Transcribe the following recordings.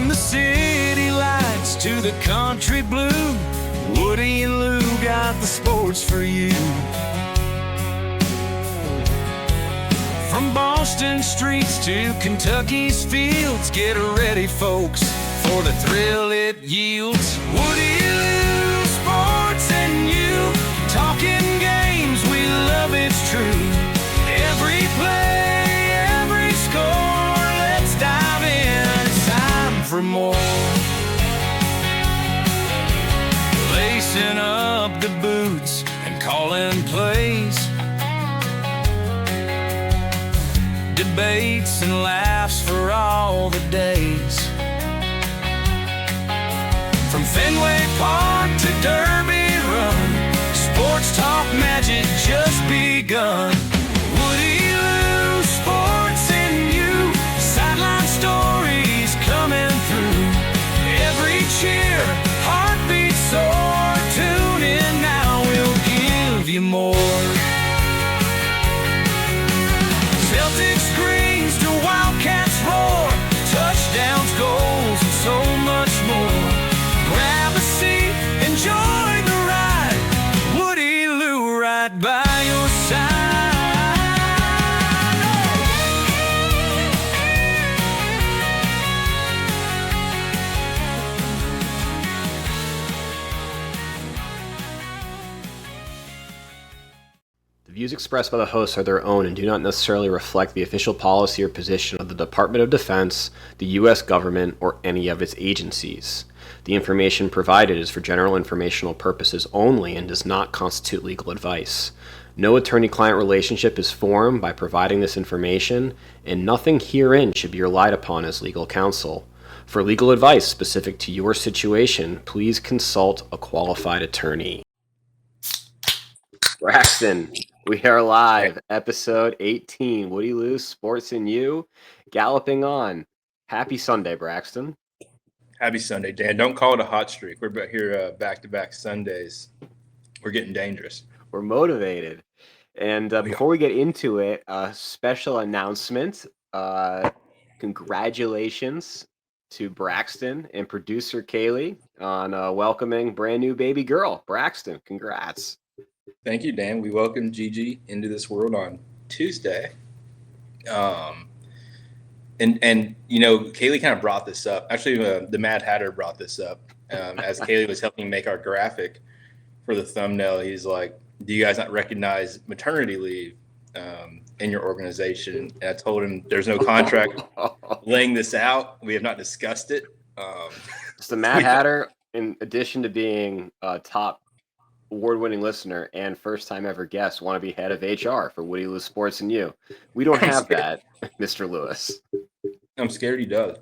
From the city lights to the country blue, Woody and Lew got the sports for you. From Boston streets to Kentucky's fields, get ready, folks, for the thrill it yields. Woody and Lew, sports and you, talking games, we love it's true. Every play, every score, let's dive in, it's time for more. Lacing up the boots and calling plays, debates and laughs for all the days. From Fenway Park to Derby Run, sports talk magic just begun. Woody, Lew, sports and you, sideline stories coming through. Every cheer, heartbeat soar, tune in now, we'll give you more. Celtics screams to Wildcats roar, touchdowns, goals, and so much more. Grab a seat, enjoy the ride, Woody, Lew, right by your side. The views expressed by the hosts are their own and do not necessarily reflect the official policy or position of the Department of Defense, the U.S. government, or any of its agencies. The information provided is for general informational purposes only and does not constitute legal advice. No attorney-client relationship is formed by providing this information, and nothing herein should be relied upon as legal counsel. For legal advice specific to your situation, please consult a qualified attorney. Braxton, we are live, episode 18, Woody, Lew, Sports and You, Galloping On. Happy Sunday, Braxton. Happy Sunday, Dan. Don't call it a hot streak. We're here back-to-back Sundays. We're getting dangerous. We're motivated. And before we get into it, a special announcement. Congratulations to Braxton and producer Kaylee on welcoming brand new baby girl. Braxton, congrats. Thank you, Dan. We welcomed Gigi into this world on Tuesday. And you know, Kaylee kind of brought this up. Actually, the Mad Hatter brought this up as Kaylee was helping make our graphic for the thumbnail. He's like, do you guys not recognize maternity leave in your organization? And I told him there's no contract laying this out. We have not discussed it. It's the Mad Hatter, in addition to being a top award-winning listener and first-time ever guest, want to be head of HR for Woody, Lew, Sports and You. We don't have that, Mr. Lewis. I'm scared he does.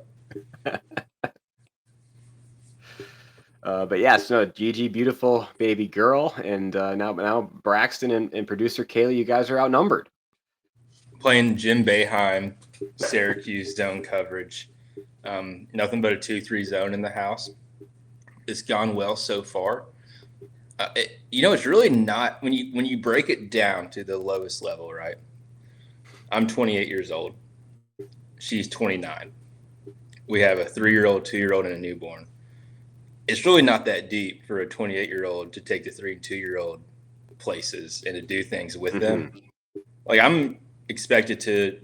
But yes, no, Gigi, beautiful baby girl, and now Braxton and producer Kaylee, you guys are outnumbered. Playing Jim Boeheim, Syracuse zone coverage. Nothing but a 2-3 zone in the house. It's gone well so far. It's really not when you break it down to the lowest level, right? I'm 28 years old. She's 29. We have a 3-year-old, 2-year-old, and a newborn. It's really not that deep for a 28-year-old to take the 3 and 2-year-old places and to do things with them. Like, I'm expected to,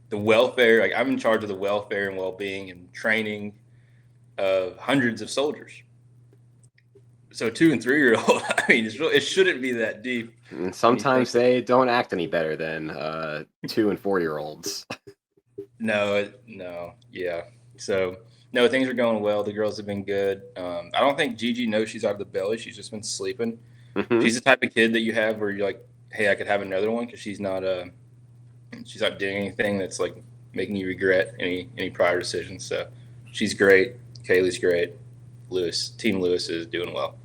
the welfare, like I'm in charge of the welfare and well-being and training of hundreds of soldiers. So 2 and 3-year-old, I mean, it shouldn't be that deep. And sometimes they don't act any better than 2 and 4-year-olds. No, yeah. So, no, things are going well. The girls have been good. I don't think Gigi knows she's out of the belly. She's just been sleeping. Mm-hmm. She's the type of kid that you have where you're like, hey, I could have another one, because she's not doing anything that's like making you regret any prior decisions. So she's great. Kaylee's great. Team Lewis is doing well.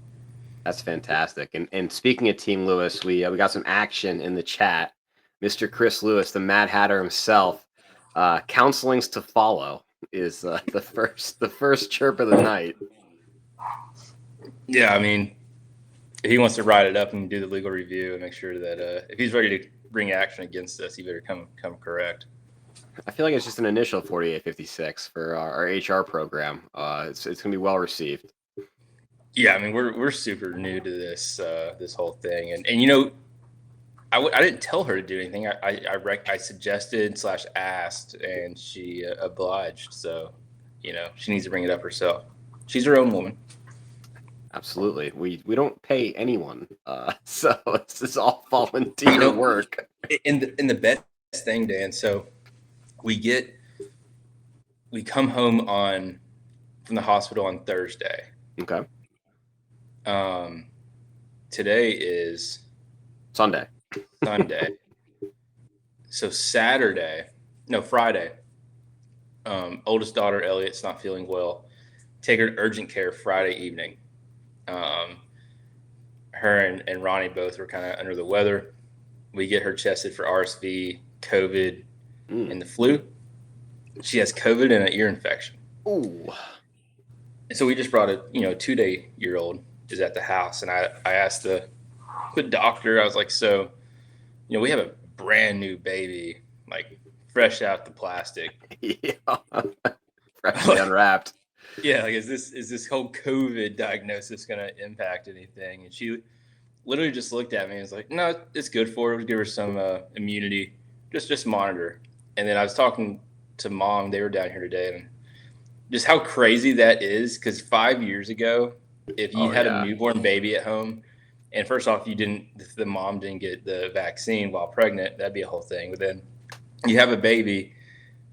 That's fantastic. And speaking of Team Lewis, we got some action in the chat. Mr. Chris Lewis, the Mad Hatter himself, counselings to follow is the first chirp of the night. Yeah, I mean, if he wants to write it up and do the legal review and make sure that if he's ready to bring action against us, he better come correct. I feel like it's just an initial 4856 for our HR program. It's gonna be well received. Yeah, I mean we're super new to this whole thing, and you know I didn't tell her to do anything. I suggested / asked, and she obliged. So you know she needs to bring it up herself. She's her own woman. Absolutely. We don't pay anyone, so it's all volunteer work. In the best thing, Dan. So we come home from the hospital on Thursday. Okay. Today is Sunday. So Friday. Oldest daughter Elliot's not feeling well. Take her to urgent care Friday evening. Her and Ronnie both were kind of under the weather. We get her tested for RSV, COVID, and the flu. She has COVID and an ear infection. Ooh. And so we just brought a 2-day-old is at the house, and I asked the doctor. I was like, so, we have a brand new baby, like fresh out the plastic. Yeah. Freshly unwrapped. Yeah, like is this whole COVID diagnosis going to impact anything? And she literally just looked at me and was like, no, it's good for her. We'll give her some immunity. Just monitor. And then I was talking to Mom. They were down here today, and just how crazy that is. Because 5 years ago, if you had a newborn baby at home, and first off, the mom didn't get the vaccine while pregnant, that'd be a whole thing. But then you have a baby,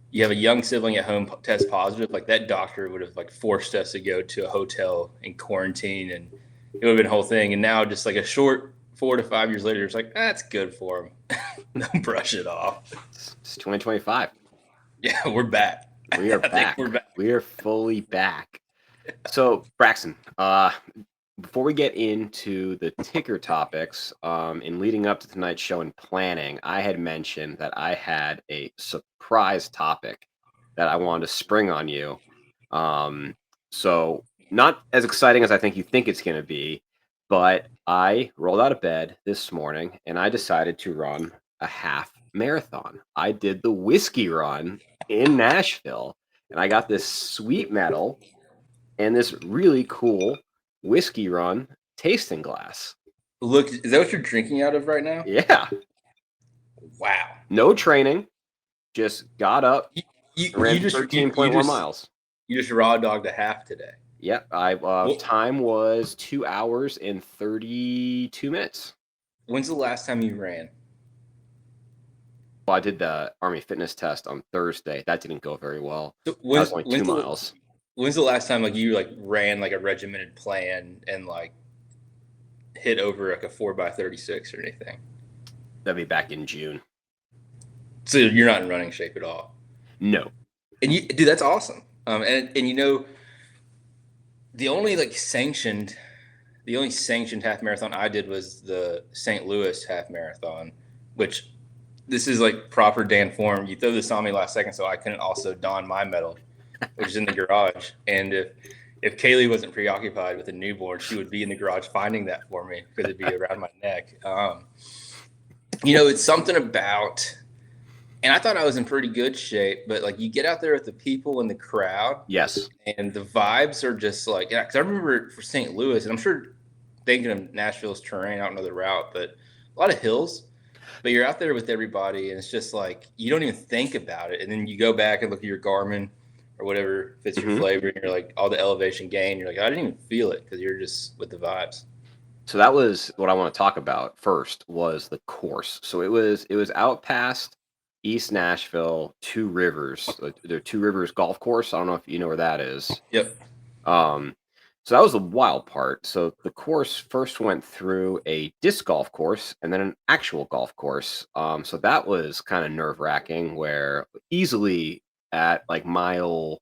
you have a young sibling at home test positive, like that doctor would have like forced us to go to a hotel and quarantine, and it would have been a whole thing. And now just like a short 4 to 5 years later, it's like, that's good for him. Don't brush it off. It's 2025. Yeah, we're back. We are back. We are fully back. So, Braxton, before we get into the ticker topics, in leading up to tonight's show and planning, I had mentioned that I had a surprise topic that I wanted to spring on you. So, not as exciting as I think you think it's going to be, but I rolled out of bed this morning and I decided to run a half marathon. I did the whiskey run in Nashville, and I got this sweet medal and this really cool whiskey run tasting glass. Look, is that what you're drinking out of right now? Yeah. Wow. No training. Just got up. You ran just 13.1 miles. You just raw dogged a half today. Yep. Time was 2 hours and 32 minutes. When's the last time you ran? Well, I did the Army fitness test on Thursday. That didn't go very well. So that was only 2 miles. When's the last time you ran like a regimented plan and like hit over like a 4x36 or anything? That'd be back in June. So you're not in running shape at all? No. And dude, that's awesome. And the only sanctioned half marathon I did was the St. Louis half marathon, which this is like proper Dan form. You throw this on me last second, so I couldn't also don my medal, which is in the garage. And if Kaylee wasn't preoccupied with a newborn, she would be in the garage finding that for me because it'd be around my neck. It's something about, and I thought I was in pretty good shape, but you get out there with the people in the crowd. Yes. And the vibes are just because I remember for St. Louis, and I'm sure thinking of Nashville's terrain, I don't know the route, but a lot of hills. But you're out there with everybody, and it's just you don't even think about it. And then you go back and look at your Garmin or whatever fits your flavor, and you're all the elevation gain. You're I didn't even feel it because you're just with the vibes. So that was what I want to talk about first was the course. So it was out past East Nashville, Two Rivers. The Two Rivers golf course. I don't know if you know where that is. Yep. So that was the wild part. So the course first went through a disc golf course and then an actual golf course. So that was kind of nerve-wracking, where easily at mile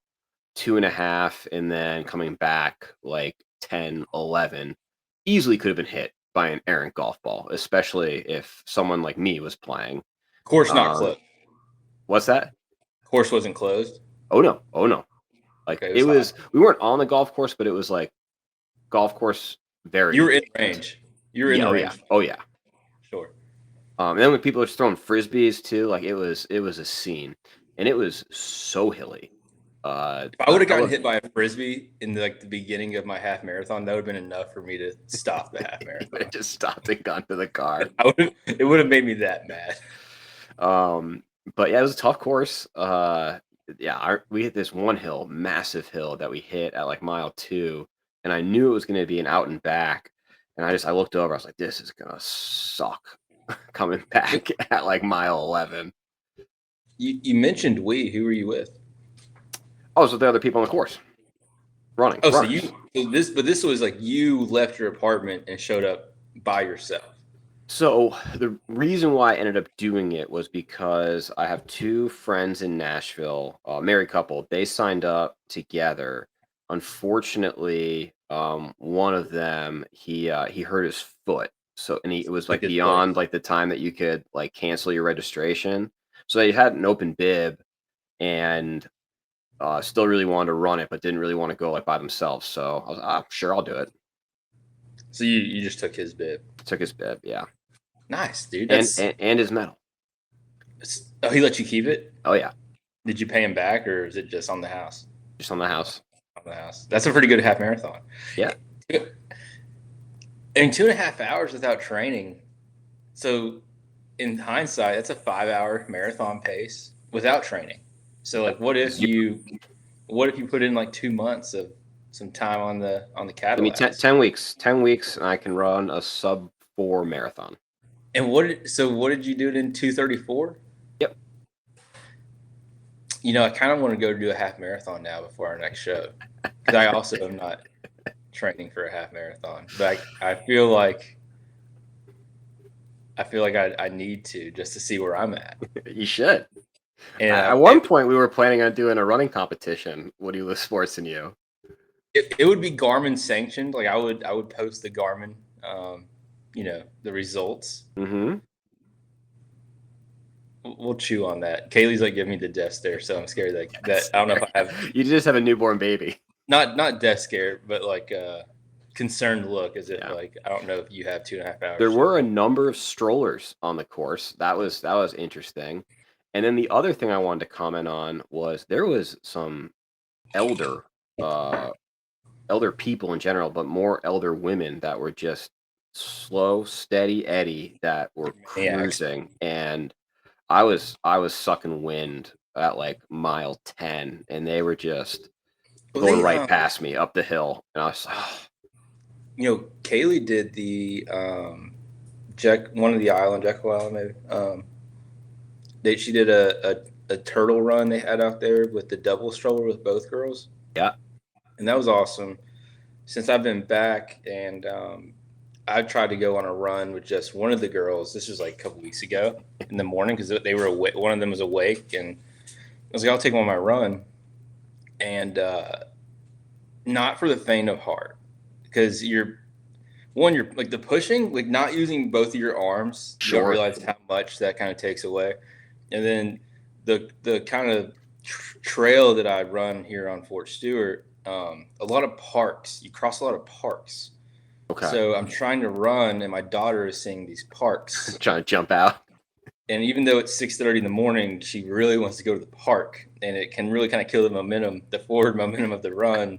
2.5 and then coming back 10, 11, easily could have been hit by an errant golf ball, especially if someone like me was playing. Course not closed. What's that? Course wasn't closed? Oh, no. Okay, we weren't on the golf course, but it was golf course very. You were in range. You were in the range. Oh yeah. Sure. And then when people were just throwing frisbees too, it was a scene. and it was so hilly. If I would have gotten hit by a frisbee in the beginning of my half marathon, that would have been enough for me to stop the half marathon. Just stopped and gone to the car. It would have made me that mad. But yeah, it was a tough course. We hit this one hill, massive hill that we hit at like mile 2, and I knew it was going to be an out and back. And I looked over. I was like, this is gonna suck coming back at like mile 11. You mentioned we. Who were you with? I was with the other people on the course running. Oh, runners. this was like you left your apartment and showed up by yourself. So the reason why I ended up doing it was because I have 2 friends in Nashville, married couple. They signed up together. Unfortunately, one of them he hurt his foot. So it was like beyond like the time that you could like cancel your registration. So they had an open bib and still really wanted to run it, but didn't really want to go like by themselves. So I was sure, I'll do it. So you just took his bib. Took his bib, yeah. Nice, dude. And his medal. Oh, he let you keep it? Oh yeah. Did you pay him back, or is it just on the house? Just on the house. On the house. That's a pretty good half marathon. Yeah. In 2.5 hours without training. So in hindsight, that's a 5-hour marathon pace without training. So like, what if you put in like 2 months of some time on the Cadillac? I mean, 10 weeks. 10 weeks, and I can run a sub-4 marathon. And what did you do it in 2:34? Yep. I kind of want to go do a half marathon now before our next show, because I also am not training for a half marathon, but I feel like I need to, just to see where I'm at. You should. And at one point, we were planning on doing a running competition. Woody Live Sports and you. It would be Garmin sanctioned. Like I would post the Garmin, the results. Mm-hmm. We'll chew on that. Kaylee's like giving me the death stare, so I'm scared that I don't know if I have. You just have a newborn baby. Not death scare, but like concerned look, as if like I don't know if you have 2.5 hours. There were a number of strollers on the course. That was interesting. And then the other thing I wanted to comment on was there was some elder people in general, but more elder women that were just slow, steady Eddie that were cruising, and I was sucking wind at like mile 10, and they were just going right past me up the hill, and I was like, Kaylee did the one of the island, Jekyll Island, maybe. She did a turtle run they had out there with the double stroller with both girls. Yeah, and that was awesome. Since I've been back, and I tried to go on a run with just one of the girls. This was like a couple weeks ago in the morning, because they were awake. One of them was awake, and I was like, I'll take them on my run. And not for the faint of heart, because you're like the pushing, like not using both of your arms. Sure. You don't realize how much that kind of takes away. And then the kind of trail that I run here on Fort Stewart, a lot of parks. You cross a lot of parks. Okay. So I'm trying to run, and my daughter is seeing these parks. Trying to jump out. And even though it's 6:30 in the morning, she really wants to go to the park, and it can really kind of kill the forward momentum of the run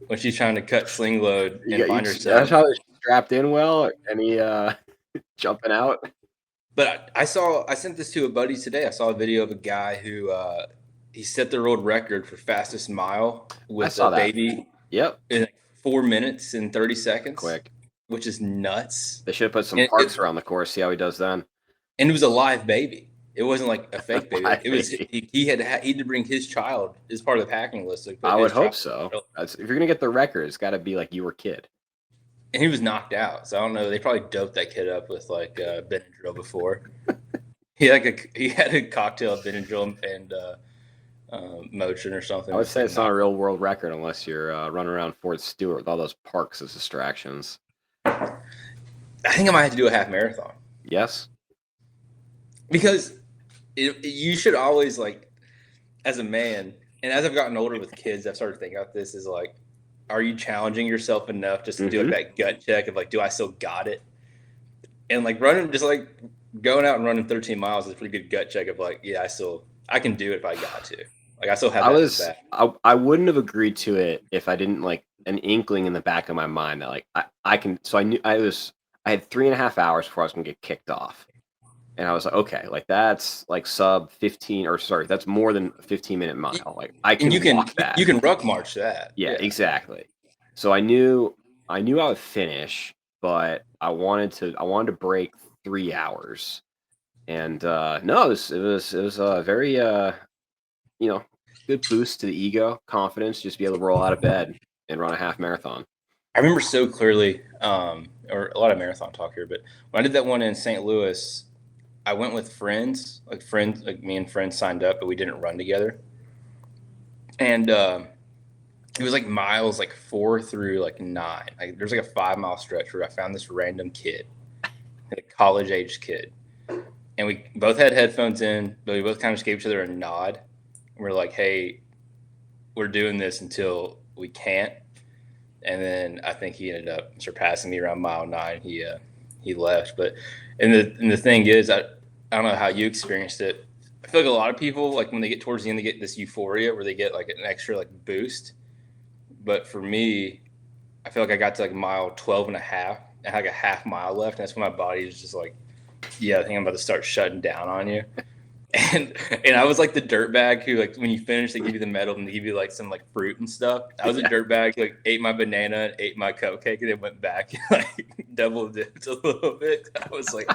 when she's trying to cut sling load and find herself. That's how she's strapped in well. Any jumping out? But I sent this to a buddy today. I saw a video of a guy who he set the world record for fastest mile with a baby. Yep. In 4 minutes and 30 seconds. Quick. Which is nuts. They should have put some parks around the course. See how he does then. And it was a live baby. It wasn't like a fake baby. It was he had to bring his child as part of the packing list. I would hope so. If you're gonna get the record, it's got to be like you were a kid. And he was knocked out, so I don't know. They probably doped that kid up with like Benadryl before. he had a cocktail of Benadryl and Motrin or something. I would say it's not a real world record unless you're running around Fort Stewart with all those parks as distractions. I think I might have to do a half marathon. Yes. Because you should always, like, as a man, and as I've gotten older with kids, I've started thinking about this, is like, are you challenging yourself enough just to do that gut check of like, do I still got it? And like running, just like going out and running 13 miles is a pretty good gut check of like, yeah, I still I can do it if I got to. Like I still have I that in the was back. I wouldn't have agreed to it if I didn't like an inkling in the back of my mind that like I can. So I knew I had 3.5 hours before I was gonna get kicked off, and I was like, okay, like that's like sub 15 or sorry, that's more than a 15-minute mile. Like I And can walk that. you can ruck march that. Yeah, Yeah. exactly. So I knew I would finish, but I wanted to break 3 hours. And no, it was a very you know, good boost to the ego, confidence, just be able to roll out of bed and run a half marathon. I remember so clearly, or a lot of marathon talk here, but when I did that one in St. Louis, I went with friends, like me and friends signed up, but we didn't run together. And it was like miles like 4 through like 9. Like there's like a 5 mile stretch where I found this random kid, like a college age kid. And we both had headphones in, but we both kind of just gave each other a nod. We're like, hey, we're doing this until we can't. And then I think he ended up surpassing me around mile 9. He left. But and the thing is, I don't know how you experienced it. I feel like a lot of people, like when they get towards the end, they get this euphoria where they get like an extra like boost. But for me, I feel like I got to like mile 12 and a half. I had like a half mile left. And that's when my body is just like, yeah, I think I'm about to start shutting down on you. And I was like the dirtbag who, like, when you finish, they give you the medal and they give you like some like fruit and stuff. I was a dirtbag who like ate my banana and ate my cupcake and then went back and like double dipped a little bit. I was like,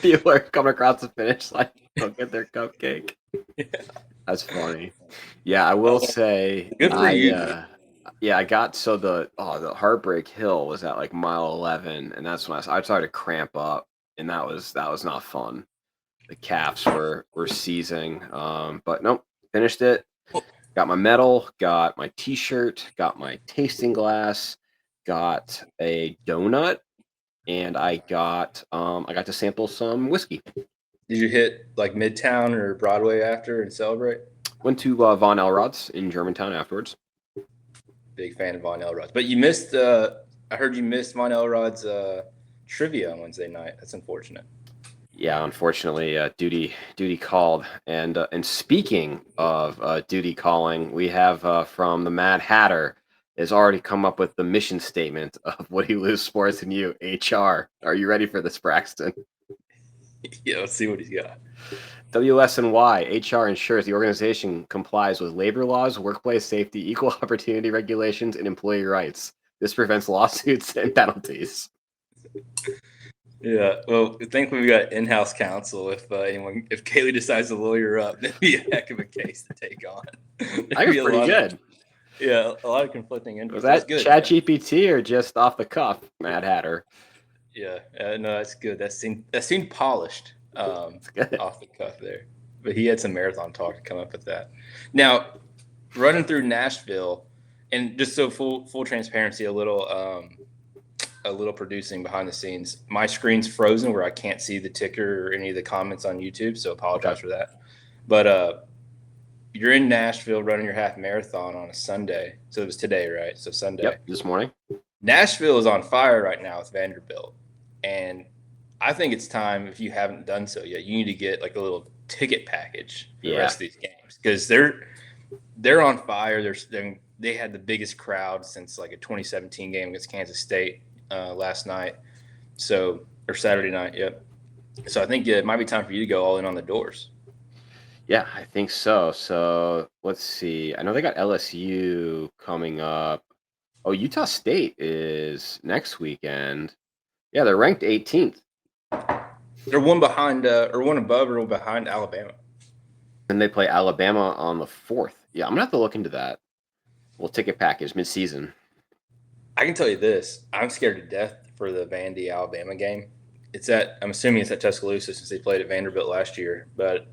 People are coming across the finish line, go get their cupcake. yeah. That's funny. Yeah, I will say Good for you. I got the Heartbreak Hill was at like mile 11, and that's when I started to cramp up, and that was not fun. The calves were seizing, but nope, finished it. Got my medal, got my T-shirt, got my tasting glass, got a donut, and I got to sample some whiskey. Did you hit like Midtown or Broadway after and celebrate? Went to Von Elrod's in Germantown afterwards. Big fan of Von Elrod's. But you missed, I heard you missed Von Elrod's trivia on Wednesday night. That's unfortunate. Yeah, unfortunately, duty called. And speaking of duty calling, we have from the Mad Hatter has already come up with the mission statement of Woody Lew Sports and You, HR. Are you ready for this, Braxton? Yeah, let's see what he's got. WSNY, HR ensures the organization complies with labor laws, workplace safety, equal opportunity regulations, and employee rights. This prevents lawsuits and penalties. Yeah, well, thankfully we got in-house counsel. If Kaylee decides to lawyer up, that'd be a heck of a case to take on. I think it's pretty good. Yeah, a lot of conflicting interests. Was that good, ChatGPT or just off the cuff, Mad Hatter? Yeah, no, that's good. That seemed polished off the cuff there. But he had some marathon talk to come up with that. Now, running through Nashville, and just so full transparency, a little producing behind the scenes. My screen's frozen where I can't see the ticker or any of the comments on YouTube, so apologize for that. But you're in Nashville running your half marathon on a Sunday. So it was today, right? So Sunday. Yep, this morning. Nashville is on fire right now with Vanderbilt. And I think it's time, if you haven't done so yet, you need to get like a little ticket package for the rest of these games. Because they're on fire. They had the biggest crowd since like a 2017 game against Kansas State last night. Or Saturday night, yep. So I think it might be time for you to go all in on the doors. Yeah, I think so. So let's see. I know they got LSU coming up. Oh, Utah State is next weekend. Yeah, they're ranked 18th. They're one behind, or one above, or one behind Alabama. And they play Alabama on the 4th. Yeah, I'm gonna have to look into that. Well, ticket package mid-season. I can tell you this: I'm scared to death for the Vandy Alabama game. I'm assuming it's at Tuscaloosa since they played at Vanderbilt last year. But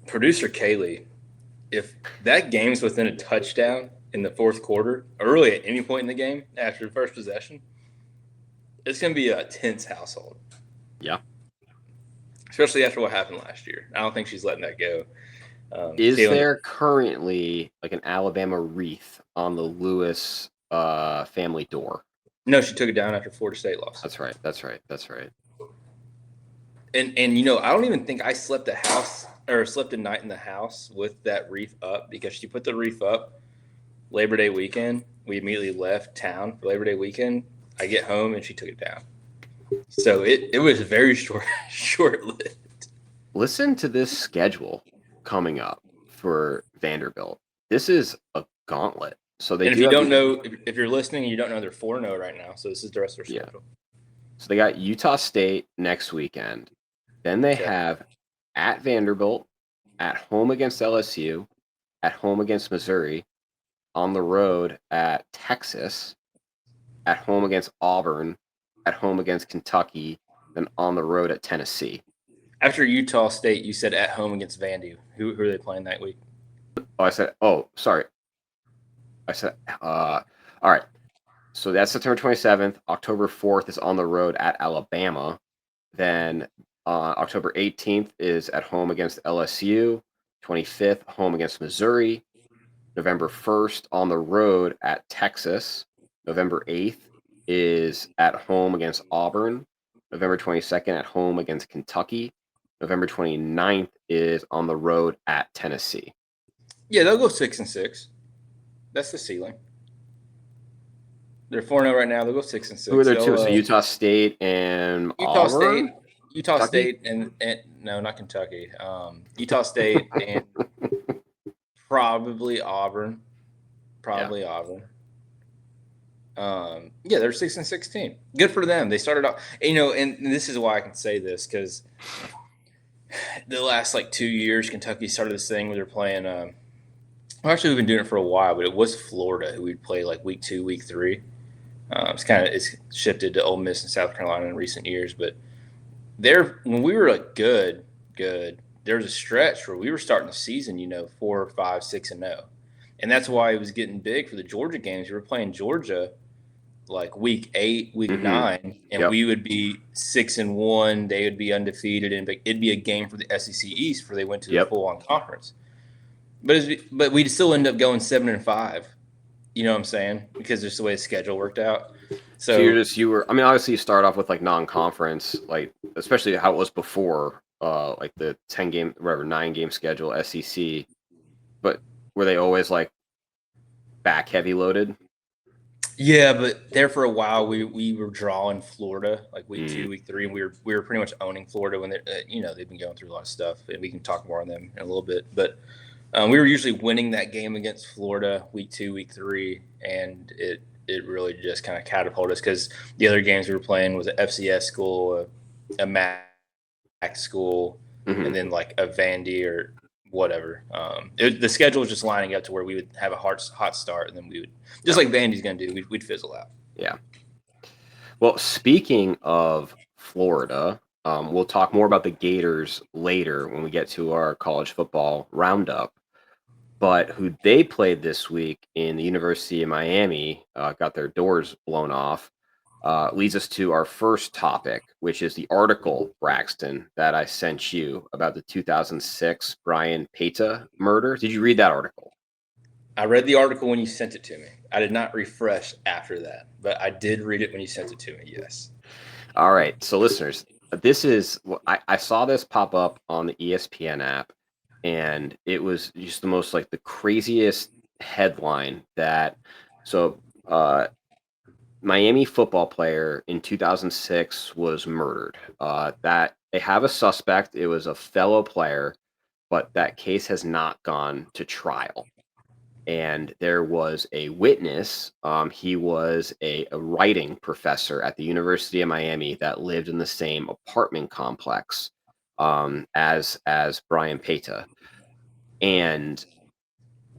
producer Kaylee, if that game's within a touchdown in the fourth quarter, or really at any point in the game after the first possession, it's going to be a tense household. Yeah. Especially after what happened last year. I don't think she's letting that go. Is there currently like an Alabama wreath on the Lewis family door? No, she took it down after Florida State lost. That's right. And I don't even think I slept a night in the house with that wreath up, because she put the wreath up Labor Day weekend. We immediately left town for Labor Day weekend. I get home and she took it down. So it was very short lived. Listen to this schedule coming up for Vanderbilt. This is a gauntlet. So they And if do you have don't know, if you're listening and you don't know, they're 4-0 right now. So this is the rest of their yeah. schedule. So they got Utah State next weekend. Then they Okay. have at Vanderbilt, at home against LSU, at home against Missouri, on the road at Texas, at home against Auburn, at home against Kentucky, then on the road at Tennessee. After Utah State, you said at home against Vandy. Who are they playing that week? Sorry. All right. So that's September 27th. October 4th is on the road at Alabama. Then October 18th is at home against LSU. 25th, home against Missouri. November 1st on the road at Texas. November 8th is at home against Auburn. November 22nd at home against Kentucky. November 29th is on the road at Tennessee. Yeah, they'll go 6-6. That's the ceiling. They're 4-0 right now. They'll go 6-6. Who are there two? They'll, So Utah State and Utah Auburn? State, Utah Kentucky? State, and no, not Kentucky. Utah State and probably Auburn. Probably Auburn. Yeah, they're 6-16. Good for them. They started off, and this is why I can say this, because the last 2 years, Kentucky started this thing where they're playing. Well, actually, we've been doing it for a while, but it was Florida who we'd play week 2, week 3. It's shifted to Ole Miss and South Carolina in recent years, but when we were good, there was a stretch where we were starting the season, 4, 5, 6-0, and that's why it was getting big for the Georgia games. We were playing Georgia week 8, week 9, and we would be 6-1. They would be undefeated, and it'd be a game for the SEC East before they went to the full-on conference. But we'd still end up going 7-5. You know what I'm saying? Because just the way the schedule worked out. So obviously you start off with non-conference, especially how it was before, the 10-game, 9-game schedule SEC. But were they always back heavy loaded? Yeah, but there for a while we were drawing Florida week 2, week 3, and we were pretty much owning Florida when they've been going through a lot of stuff, and we can talk more on them in a little bit. But we were usually winning that game against Florida week 2, week 3, and it really just kind of catapulted us, because the other games we were playing was an FCS school, a MAC school, and then a Vandy or whatever. The schedule was just lining up to where we would have a hot start, and then we would, just like Vandy's going to do, we'd fizzle out. Yeah. Well, speaking of Florida, we'll talk more about the Gators later when we get to our college football roundup. But who they played this week in the University of Miami, got their doors blown off, leads us to our first topic, which is the article, Braxton, that I sent you about the 2006 Brian Peta murder. Did you read that article? I read the article when you sent it to me. I did not refresh after that, but I did read it when you sent it to me, yes. All right. So listeners, I saw this pop up on the ESPN app, and it was just the most the craziest headline Miami football player in 2006 was murdered. That they have a suspect. It was a fellow player, but that case has not gone to trial. And there was a witness. He was a writing professor at the University of Miami that lived in the same apartment complex as Brian Peta. And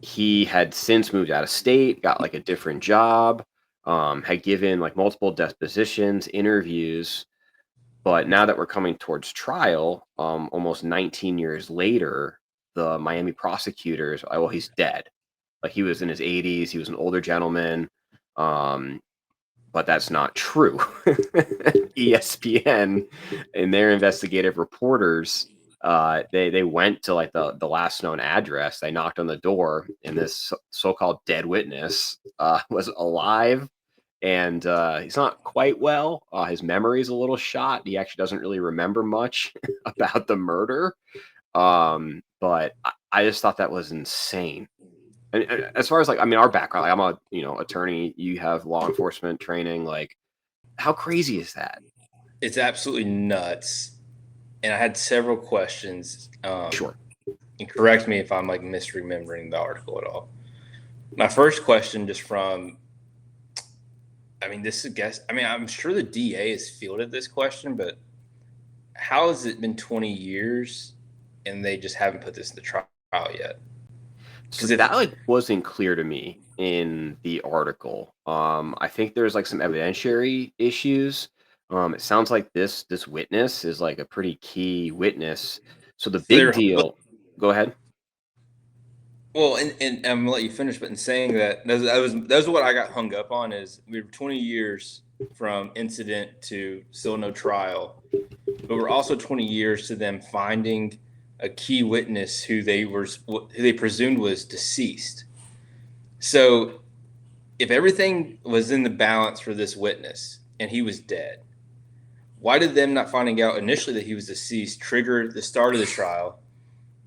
he had since moved out of state, got a different job, had given multiple depositions, interviews. But now that we're coming towards trial, almost 19 years later, the Miami prosecutors, he's dead. He was in his 80s. He was an older gentleman. But that's not true. ESPN and their investigative reporters, they went to the last known address. They knocked on the door, and this so-called dead witness was alive and he's not quite well. His memory is a little shot. He actually doesn't really remember much about the murder. But I just thought that was insane. And as far as like, I mean, our background, like I'm a attorney. You have law enforcement training. Like, how crazy is that? It's absolutely nuts. And I had several questions. Sure. And correct me if I'm like misremembering the article at all. My first question, just from, I mean, this is guess. I mean, I'm sure the DA has fielded this question, but how has it been 20 years and they just haven't put this in the trial yet? So that like wasn't clear to me in the article. I think there's like some evidentiary issues. It sounds like this witness is like a pretty key witness. So the big deal. Go ahead. Well, and I'm gonna let you finish, but in saying that, that was what I got hung up on. Is we were 20 years from incident to still no trial, but we're also 20 years to them finding a key witness who they presumed was deceased. So if everything was in the balance for this witness and he was dead, why did them not finding out initially that he was deceased trigger the start of the trial?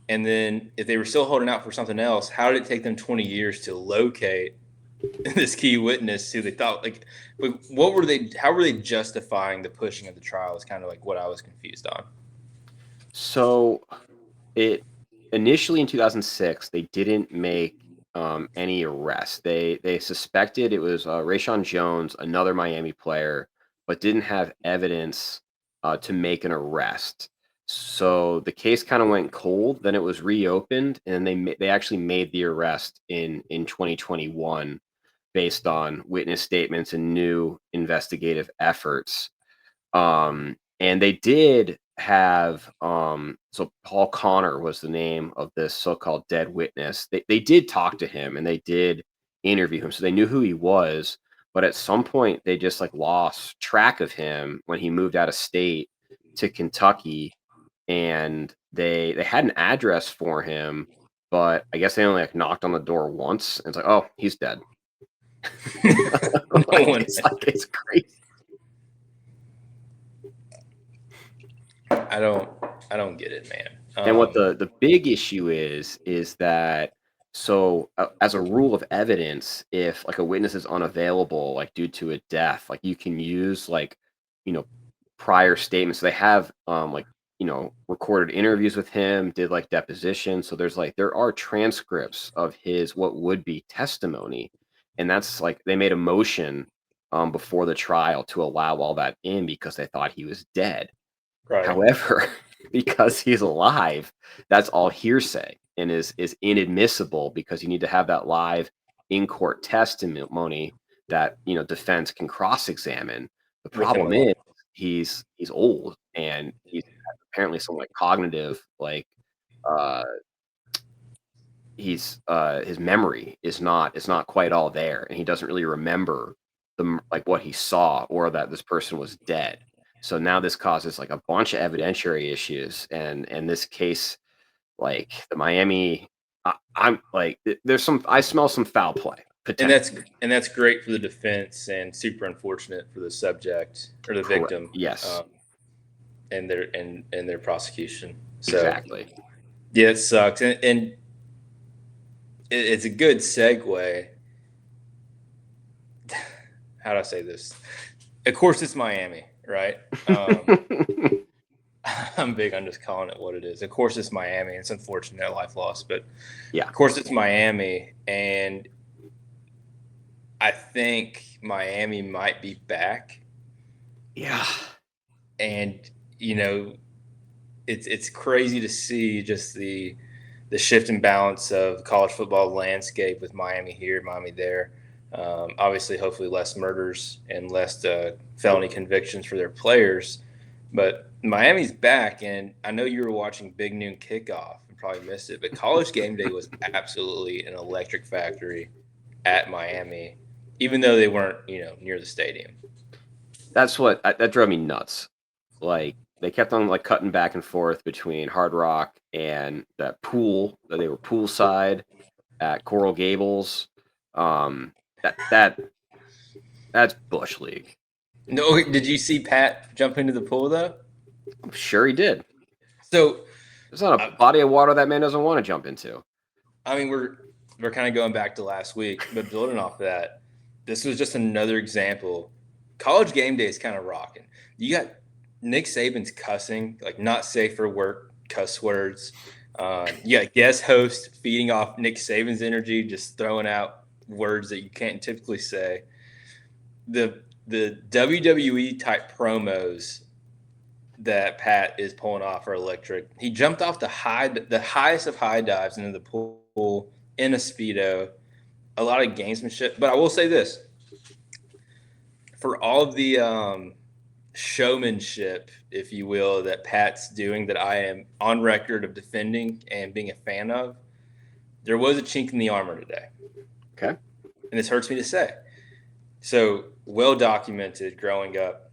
And then if they were still holding out for something else, how did it take them 20 years to locate this key witness who they thought like, how were they justifying the pushing of the trial is kind of like what I was confused on. So it initially in 2006, they didn't make any arrests. They suspected it was Rayshon Jones, another Miami player, but didn't have evidence to make an arrest. So the case kind of went cold. Then it was reopened, and they actually made the arrest in 2021 based on witness statements and new investigative efforts. And they did have so Paul Connor was the name of this so-called dead witness. They did talk to him and they did interview him, so they knew who he was. But at some point, they just like lost track of him when he moved out of state to Kentucky, and they had an address for him, but I guess they only like knocked on the door once, and it's like, oh, he's dead. It's crazy. I don't get it, man. And what the big issue is that so as a rule of evidence, if like a witness is unavailable, like due to a death, like you can use like you know prior statements. They have like recorded interviews with him, did like depositions. So there are transcripts of his what would be testimony, and that's like they made a motion before the trial to allow all that in because they thought he was dead. Right. However, because he's alive, that's all hearsay and is inadmissible because you need to have that live in court testimony that defense can cross-examine. The problem is he's old and he's apparently some like cognitive uh his memory is not quite all there, and he doesn't really remember like what he saw or that this person was dead. So now this causes like a bunch of evidentiary issues, and this case, like the Miami, I'm like, I smell some foul play. And that's great for the defense and super unfortunate for the subject or the victim. Yes. And their prosecution. So, exactly. Yeah, it sucks, and it's a good segue. How do I say this? Of course, it's Miami, right? I'm big on just calling it what it is. Of course, it's Miami. It's unfortunate life loss, but yeah, of course, it's Miami, and I think Miami might be back. Yeah, and it's crazy to see just the shift and balance of college football landscape with Miami here, Miami there. Obviously, hopefully less murders and less felony convictions for their players. But Miami's back, and I know you were watching Big Noon Kickoff and probably missed it, but College Game Day was absolutely an electric factory at Miami, even though they weren't, near the stadium. That's that drove me nuts. Like, they kept on like cutting back and forth between Hard Rock and that pool that they were poolside at Coral Gables. That That's Bush League. No, did you see Pat jump into the pool though? I'm sure he did. So, There's not a body of water that man doesn't want to jump into. I mean, we're kind of going back to last week, but building off that, this was just another example. College game day is kind of rocking. You got Nick Saban's cussing, like not safe for work cuss words. You got guest host feeding off Nick Saban's energy, just throwing out words that you can't typically say. The WWE type promos that Pat is pulling off are electric. He jumped off the highest of high dives into the pool in a Speedo. A lot of gamesmanship. But I will say this. For all of the showmanship, if you will, that Pat's doing that I am on record of defending and being a fan of, there was a chink in the armor today. Okay. And this hurts me to say. So, well documented growing up,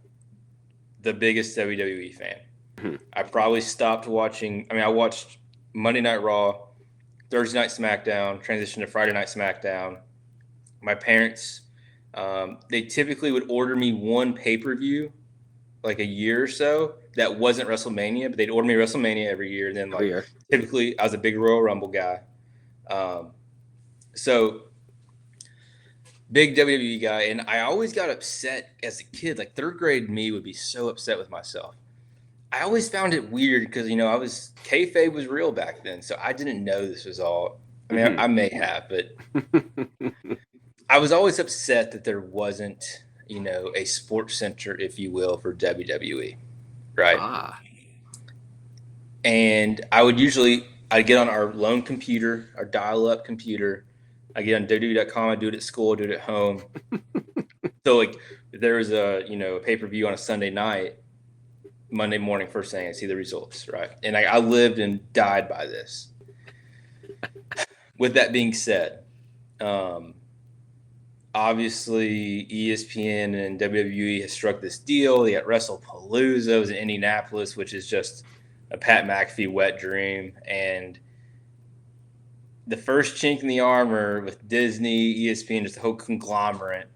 the biggest WWE fan. Mm-hmm. I probably stopped watching. I mean, I watched Monday Night Raw, Thursday Night SmackDown, transitioned to Friday Night SmackDown. My parents, they typically would order me one pay-per-view, like a year or so, that wasn't WrestleMania, but they'd order me WrestleMania every year. And then, typically, I was a big Royal Rumble guy. So, big WWE guy. And I always got upset as a kid. Like, third grade me would be so upset with myself. I always found it weird because, kayfabe was real back then. So I didn't know this was all. I mean, I may have, but I was always upset that there wasn't, a sports center, if you will, for WWE. Right. And I'd get on our lone computer, our dial-up computer. I get on WWE.com. I do it at school, I do it at home. So, like, if there was a pay-per-view on a Sunday night, Monday morning, first thing I see the results, right? And I lived and died by this. With that being said, obviously ESPN and WWE has struck this deal. They got WrestlePalooza. It was in Indianapolis, which is just a Pat McAfee wet dream. And the first chink in the armor with Disney, ESPN, just a whole conglomerate.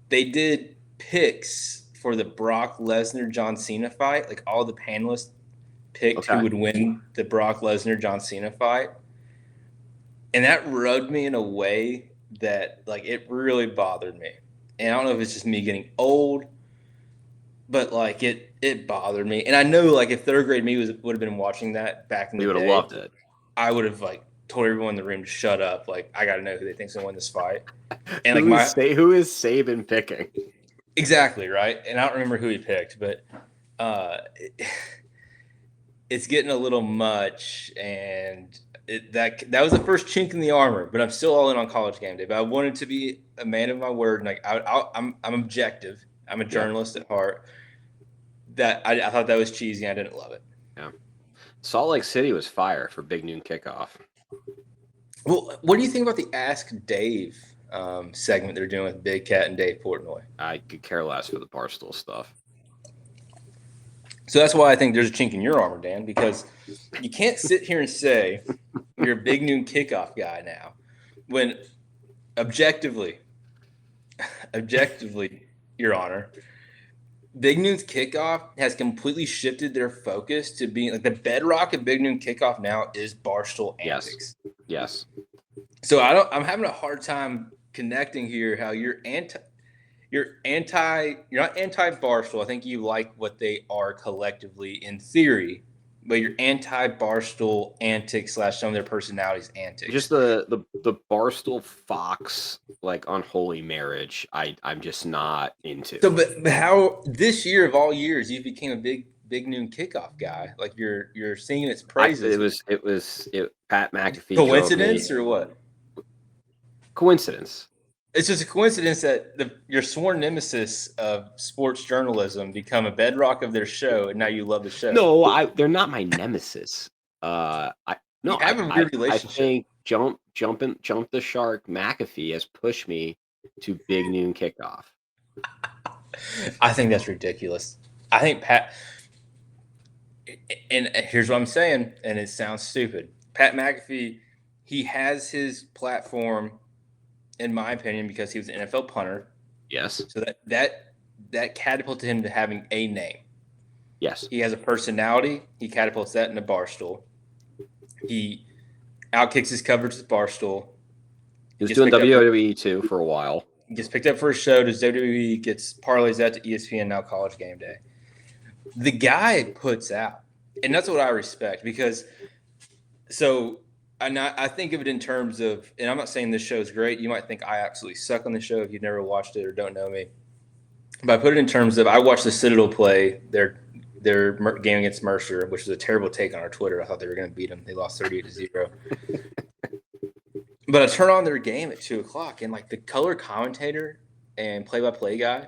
They did picks for the Brock Lesnar John Cena fight. Like, all the panelists picked who would win the Brock Lesnar John Cena fight. And that rubbed me in a way that, like, it really bothered me. And I don't know if it's just me getting old, but, like, it bothered me. And I know, like, if third grade me would have been watching that back in the day, you would have loved it. I would have, like, told everyone in the room to shut up. Like, I got to know who they think's going to win this fight. And who is Saban picking? Exactly, right? And I don't remember who he picked, but it's getting a little much, and that was the first chink in the armor. But I'm still all in on College Game Day. But I wanted to be a man of my word, and like I'm objective. I'm a journalist at heart. That I thought that was cheesy. I didn't love it. Yeah, Salt Lake City was fire for Big Noon Kickoff. Well, what do you think about the Ask Dave segment they're doing with Big Cat and Dave Portnoy? I could care less for the Barstool stuff. So that's why I think there's a chink in your armor, Dan, because you can't sit here and say you're a Big Noon Kickoff guy now when objectively, Your Honor, Big Noon's Kickoff has completely shifted their focus to being like the bedrock of Big Noon Kickoff now is Barstool antics. Yes. So I'm having a hard time connecting here how you're not anti-Barstool. I think you like what they are collectively in theory, but you're anti-Barstool antics / some of their personalities antics. Just the Barstool Fox, like, unholy marriage, I'm just not into. So, but how this year of all years you became a Big Noon Kickoff guy? Like, you're singing its praises. It was Pat McAfee. Coincidence or what? Coincidence. It's just a coincidence that your sworn nemesis of sports journalism become a bedrock of their show, and now you love the show. No, they're not my nemesis. I have a weird relationship. I think Jump the Shark McAfee has pushed me to Big Noon Kickoff. I think that's ridiculous. I think Pat, and here's what I'm saying, and it sounds stupid. Pat McAfee, he has his platform, in my opinion, because he was an NFL punter Yes. So that catapulted him to having a name. Yes. He has a personality. He catapults that into Barstool. He outkicks his coverage with Barstool. He was doing WWE too for a while. He gets picked up for a show. Does WWE gets parlays that to ESPN, now College Game Day. The guy puts out, and that's what I respect, because I think of it in terms of, and I'm not saying this show is great. You might think I absolutely suck on the show if you've never watched it or don't know me. But I put it in terms of, I watched the Citadel play their game against Mercer, which was a terrible take on our Twitter. I thought they were going to beat them. They lost 38-0. But I turn on their game at 2:00, and like the color commentator and play-by-play guy,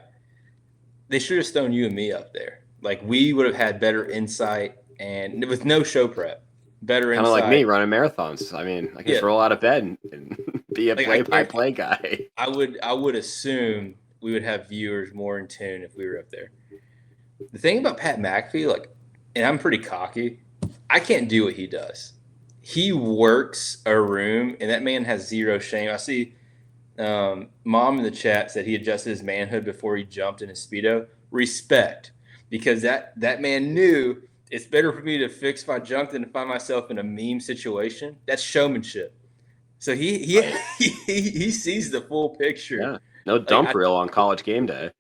they should have thrown you and me up there. Like, we would have had better insight, and with no show prep, better insight. Kind of like me running marathons. I mean, I can just roll out of bed and be a play-by-play guy. I would assume we would have viewers more in tune if we were up there. The thing about Pat McAfee, like, and I'm pretty cocky, I can't do what he does. He works a room, and that man has zero shame. I see Mom in the chat said he adjusted his manhood before he jumped in his Speedo. Respect, because that man knew it's better for me to fix my junk than to find myself in a meme situation. That's showmanship. So he sees the full picture. Yeah, no dump reel on College Game Day.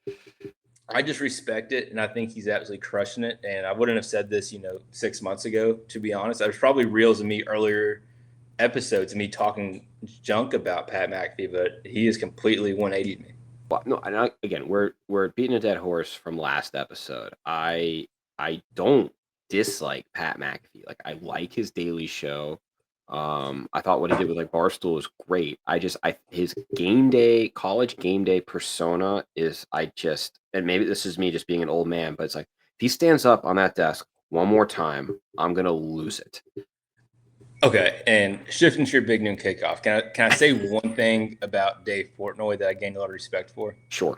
I just respect it, and I think he's absolutely crushing it. And I wouldn't have said this, 6 months ago, to be honest. I was probably reels of me earlier episodes of me talking junk about Pat McAfee, but he is completely 180'd me. Well, no, and again, we're beating a dead horse from last episode. I don't dislike Pat McAfee. Like, I like his daily show. I thought what he did with like Barstool was great. His college game day persona is, and maybe this is me just being an old man, but it's like, if he stands up on that desk one more time, I'm gonna lose it. Okay, and shifting to your big noon kickoff, can I say one thing about Dave Portnoy that I gained a lot of respect for? Sure.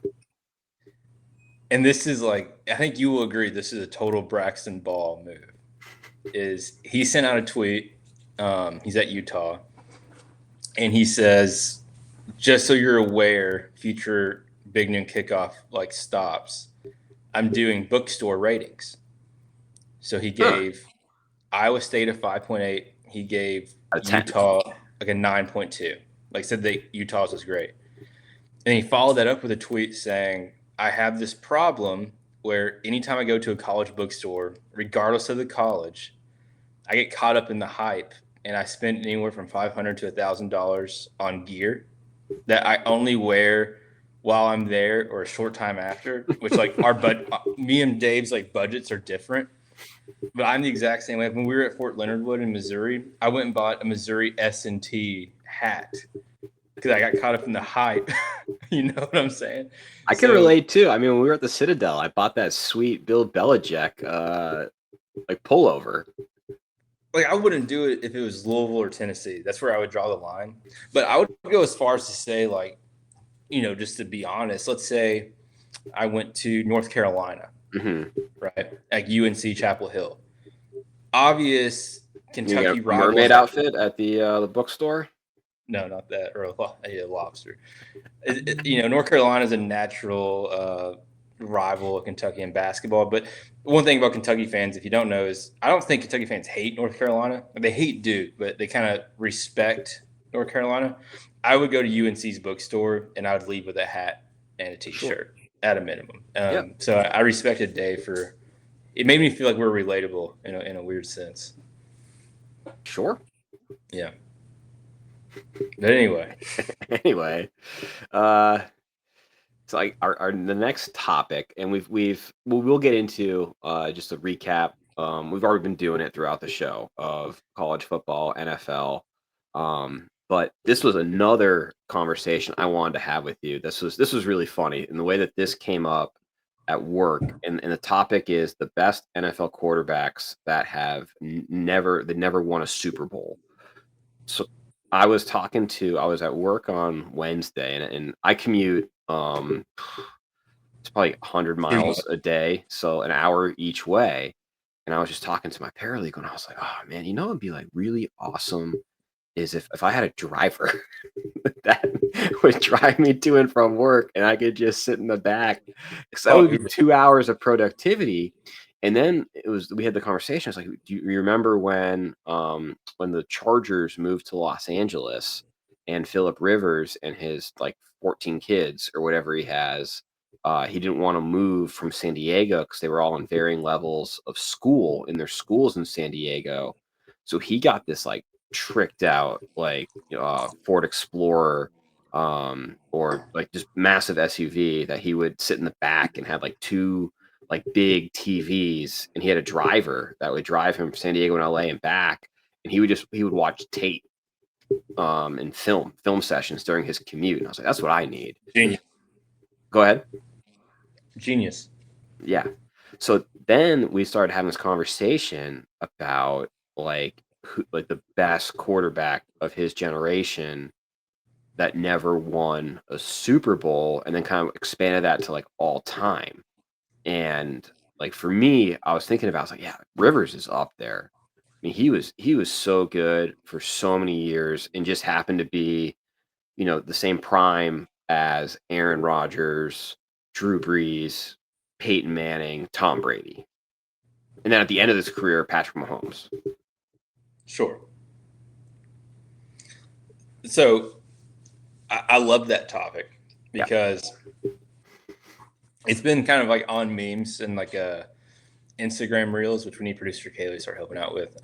And this is like, I think you will agree, this is a total Braxton Ball move. Is he sent out a tweet? He's at Utah, and he says, just so you're aware, future big noon kickoff like stops, I'm doing bookstore ratings. So he gave Iowa State a 5.8. He gave Utah like a 9.2. Like, said that Utah's was great. And he followed that up with a tweet saying, I have this problem where anytime I go to a college bookstore, regardless of the college, I get caught up in the hype, and I spend anywhere from $500 to $1,000 on gear that I only wear while I'm there or a short time after, which like me and Dave's like budgets are different. But I'm the exact same way. When we were at Fort Leonard Wood in Missouri, I went and bought a Missouri S&T hat because I got caught up in the hype. You know what I'm saying? I can relate too. I mean, when we were at the Citadel, I bought that sweet Bill Belichick like pullover. Like, I wouldn't do it if it was Louisville or Tennessee. That's where I would draw the line. But I would go as far as to say, like, just to be honest, let's say I went to North Carolina, right? Like UNC Chapel Hill. Obvious Kentucky rival. Mermaid outfit at the bookstore? No, not that. Or a lobster. North Carolina is a natural rival of Kentucky in basketball. But one thing about Kentucky fans, if you don't know, is I don't think Kentucky fans hate North Carolina. They hate Duke, but they kind of respect North Carolina. I would go to UNC's bookstore, and I would leave with a hat and a T-shirt at a minimum. So I respected Dave for – it made me feel like we're relatable in a weird sense. Sure. Yeah. But anyway. So like our the next topic, and we'll get into just a recap. We've already been doing it throughout the show of college football, NFL. But this was another conversation I wanted to have with you. This was really funny, and the way that this came up at work, and the topic is the best NFL quarterbacks that have never won a Super Bowl. So I was at work on Wednesday, and I commute it's probably 100 miles a day, so an hour each way. And I was just talking to my paralegal, and I was like, oh man, it'd be like really awesome is if I had a driver that would drive me to and from work, and I could just sit in the back, because that Oh, would be 2 hours of productivity. And then we had the conversation. I was like, do you remember when the Chargers moved to Los Angeles, and Philip Rivers and his like 14 kids or whatever he has, he didn't want to move from San Diego because they were all in varying levels of school in their schools in San Diego. So he got this like tricked out like Ford Explorer, or like just massive SUV that he would sit in the back and had like two like big TVs, and he had a driver that would drive him from San Diego and LA and back, and he would watch tape and film sessions during his commute. And I was like, that's what I need. genius. Go ahead. Genius. Yeah. So then we started having this conversation about like like the best quarterback of his generation that never won a Super Bowl, and then kind of expanded that to like all time. And like for me, I was thinking about, I was like, yeah, Rivers is up there. I mean, he was so good for so many years, and just happened to be, the same prime as Aaron Rodgers, Drew Brees, Peyton Manning, Tom Brady. And then at the end of his career, Patrick Mahomes. Sure. So I love that topic because it's been kind of like on memes and like Instagram reels, which we need producer Kaylee to start helping out with.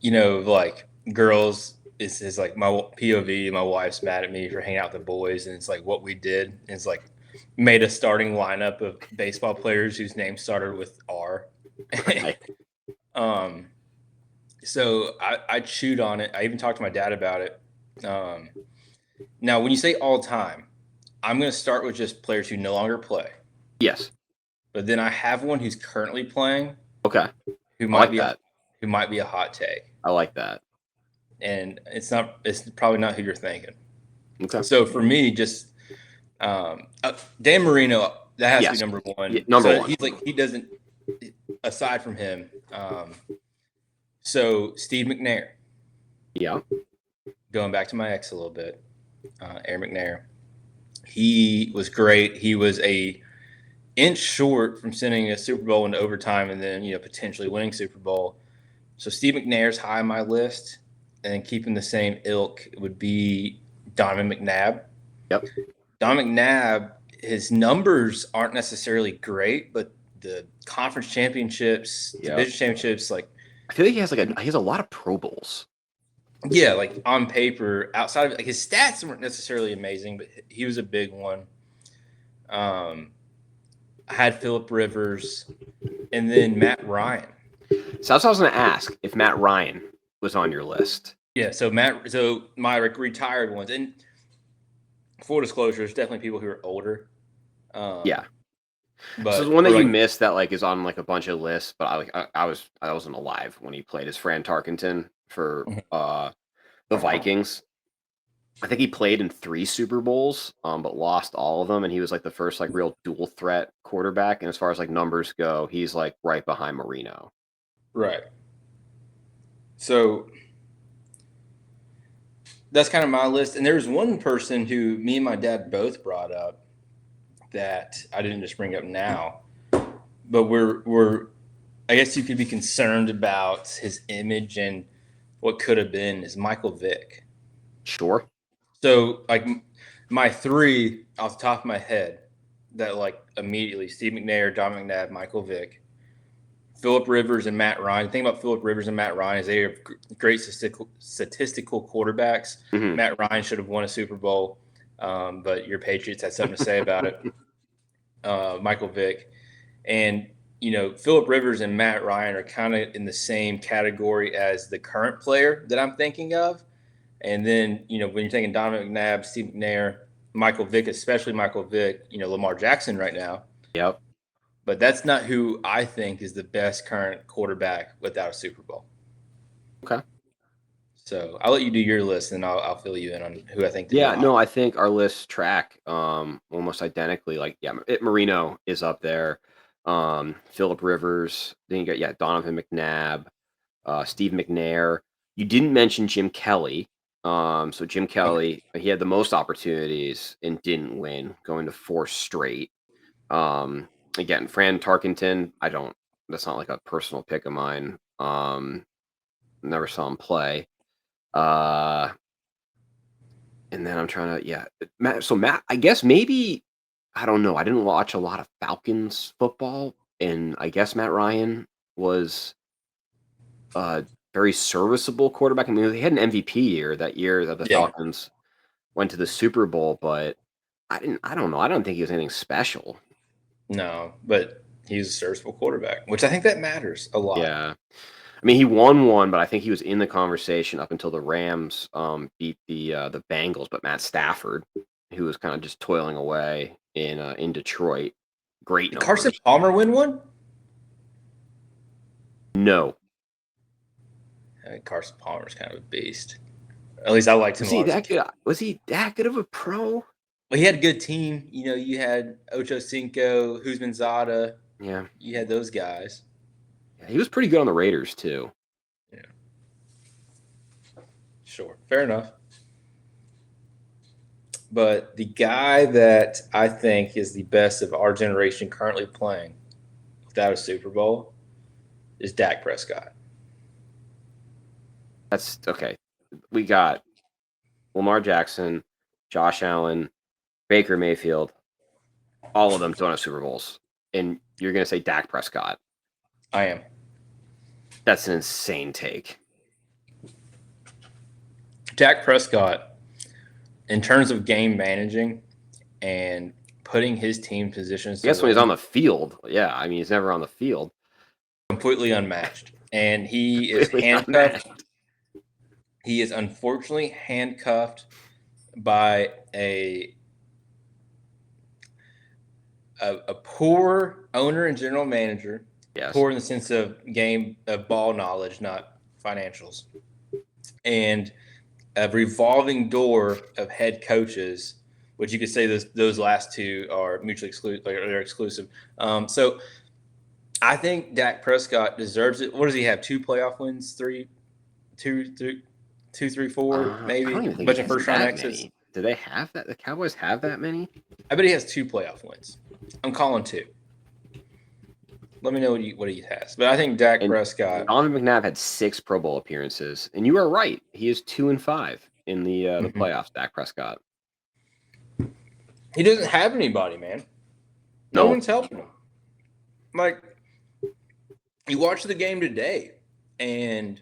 Like girls is like my POV. My wife's mad at me for hanging out with the boys, and it's like what we did is like made a starting lineup of baseball players whose names started with R. So I chewed on it. I even talked to my dad about it. Now, when you say all time, I'm going to start with just players who no longer play. Yes. But then I have one who's currently playing. Okay. Who might be a hot take. I like that. And it's probably not who you're thinking. Okay. So for me, just Dan Marino, that has to be number one. Yeah, number one. He's like, he doesn't, aside from him. So Steve McNair. Yeah. Going back to my ex a little bit, Aaron McNair. He was great. He was a inch short from sending a Super Bowl into overtime and then, potentially winning Super Bowl. So Steve McNair's high on my list, and keeping the same ilk would be Donovan McNabb. Yep. Donovan McNabb, his numbers aren't necessarily great, but the conference championships, division championships, like I feel like he has a lot of Pro Bowls. Yeah, like on paper, outside of like his stats weren't necessarily amazing, but he was a big one. I had Philip Rivers, and then Matt Ryan. So that's what I was going to ask, if Matt Ryan was on your list. Yeah, so my retired ones, and full disclosure, there's definitely people who are older. Yeah. But so the one that you missed that like is on like a bunch of lists, but I wasn't alive when he played as Fran Tarkenton for the Vikings. I think he played in 3 Super Bowls, but lost all of them, and he was like the first like real dual threat quarterback. And as far as like numbers go, he's like right behind Marino. Right. So that's kind of my list. And there's one person who me and my dad both brought up that I didn't just bring up now, but we're I guess you could be concerned about his image and what could have been, is Michael Vick. Sure. So like my 3 off the top of my head that like immediately: Steve McNair, John McNabb, Michael Vick, Philip Rivers, and Matt Ryan. The thing about Philip Rivers and Matt Ryan is they are great statistical quarterbacks. Mm-hmm. Matt Ryan should have won a Super Bowl, but your Patriots had something to say about it. Michael Vick. And, Philip Rivers and Matt Ryan are kind of in the same category as the current player that I'm thinking of. And then, when you're thinking Donovan McNabb, Steve McNair, Michael Vick, especially Michael Vick, Lamar Jackson right now. Yep. But that's not who I think is the best current quarterback without a Super Bowl. Okay. So I'll let you do your list, and I'll fill you in on who I think. I think our lists track almost identically. Like, Marino is up there. Philip Rivers. Then you got Donovan McNabb, Steve McNair. You didn't mention Jim Kelly. So Jim Kelly, he had the most opportunities and didn't win, going to 4 straight. Again, Fran Tarkenton, that's not like a personal pick of mine. Never saw him play. And then I'm trying to, Matt, I guess maybe, I don't know. I didn't watch a lot of Falcons football, and I guess Matt Ryan was a very serviceable quarterback. I mean, they had an MVP year that the Yeah. Falcons went to the Super Bowl, but I don't know. I don't think he was anything special. No, but he's a serviceable quarterback, which I think that matters a lot. Yeah. I mean, he won one, but I think he was in the conversation up until the Rams beat the Bengals. But Matt Stafford, who was kind of just toiling away in Detroit, great Did numbers. Carson Palmer win one? No. Carson Palmer's kind of a beast. At least I liked him. Was he that good of a pro? Well, he had a good team. You know, you had Ocho Cinco, Huzmanzada. Yeah. You had those guys. Yeah, he was pretty good on the Raiders too. Yeah. Sure. Fair enough. But the guy that I think is the best of our generation currently playing without a Super Bowl is Dak Prescott. That's okay. We got Lamar Jackson, Josh Allen, Baker Mayfield. All of them don't have Super Bowls. And you're going to say Dak Prescott. I am. That's an insane take. Dak Prescott, in terms of game managing and putting his team positions, I guess when he's on the field, yeah. I mean, he's never on the field. Completely unmatched. And he is Completely handcuffed. unmatched. He is unfortunately handcuffed by a poor owner and general manager. Yes. Poor in the sense of ball knowledge, not financials, and a revolving door of head coaches, which you could say those last two are mutually exclusive. They're exclusive. So I think Dak Prescott deserves it. What does he have? 2 playoff wins? 3, 4, maybe. I don't even A think bunch he of has first round that exits. many. Do they have that? The Cowboys have that many? I bet he has 2 playoff wins. I'm calling 2. Let me know what he has. But I think Dak Prescott. Donovan McNabb had 6 Pro Bowl appearances, and you are right. He is 2-5 in the playoffs. Dak Prescott. He doesn't have anybody, man. No one's helping him. Like, you watch the game today, and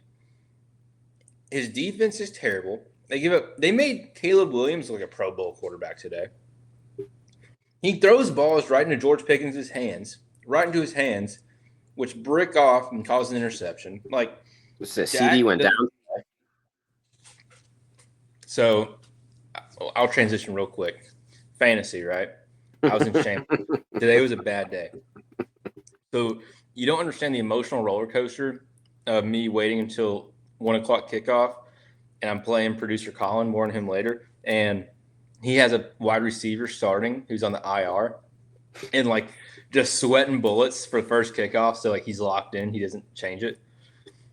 his defense is terrible. They made Caleb Williams like a Pro Bowl quarterback today. He throws balls right into George Pickens' hands, which brick off and cause an interception. Like, CD went down. So I'll transition real quick. Fantasy, right? I was in shambles. Today was a bad day. So you don't understand the emotional roller coaster of me waiting until 1 o'clock kickoff, and I'm playing producer Colin, more on him later, and he has a wide receiver starting who's on the IR, and like just sweating bullets for the first kickoff. So like he's locked in. He doesn't change it.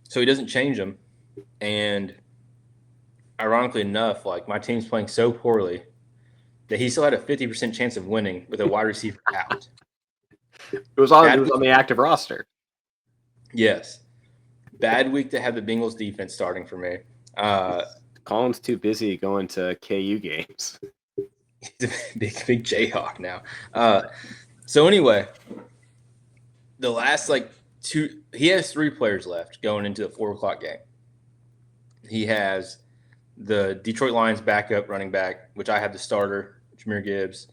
So he doesn't change them. And ironically enough, like my team's playing so poorly that he still had a 50% chance of winning with a wide receiver out. It was on the active roster. Yes. Bad week to have the Bengals defense starting for me. Colin's too busy going to KU games. He's a big Jayhawk now. So anyway, the last he has 3 players left going into the 4 o'clock game. He has the Detroit Lions backup running back, which I have the starter, Jahmyr Gibbs,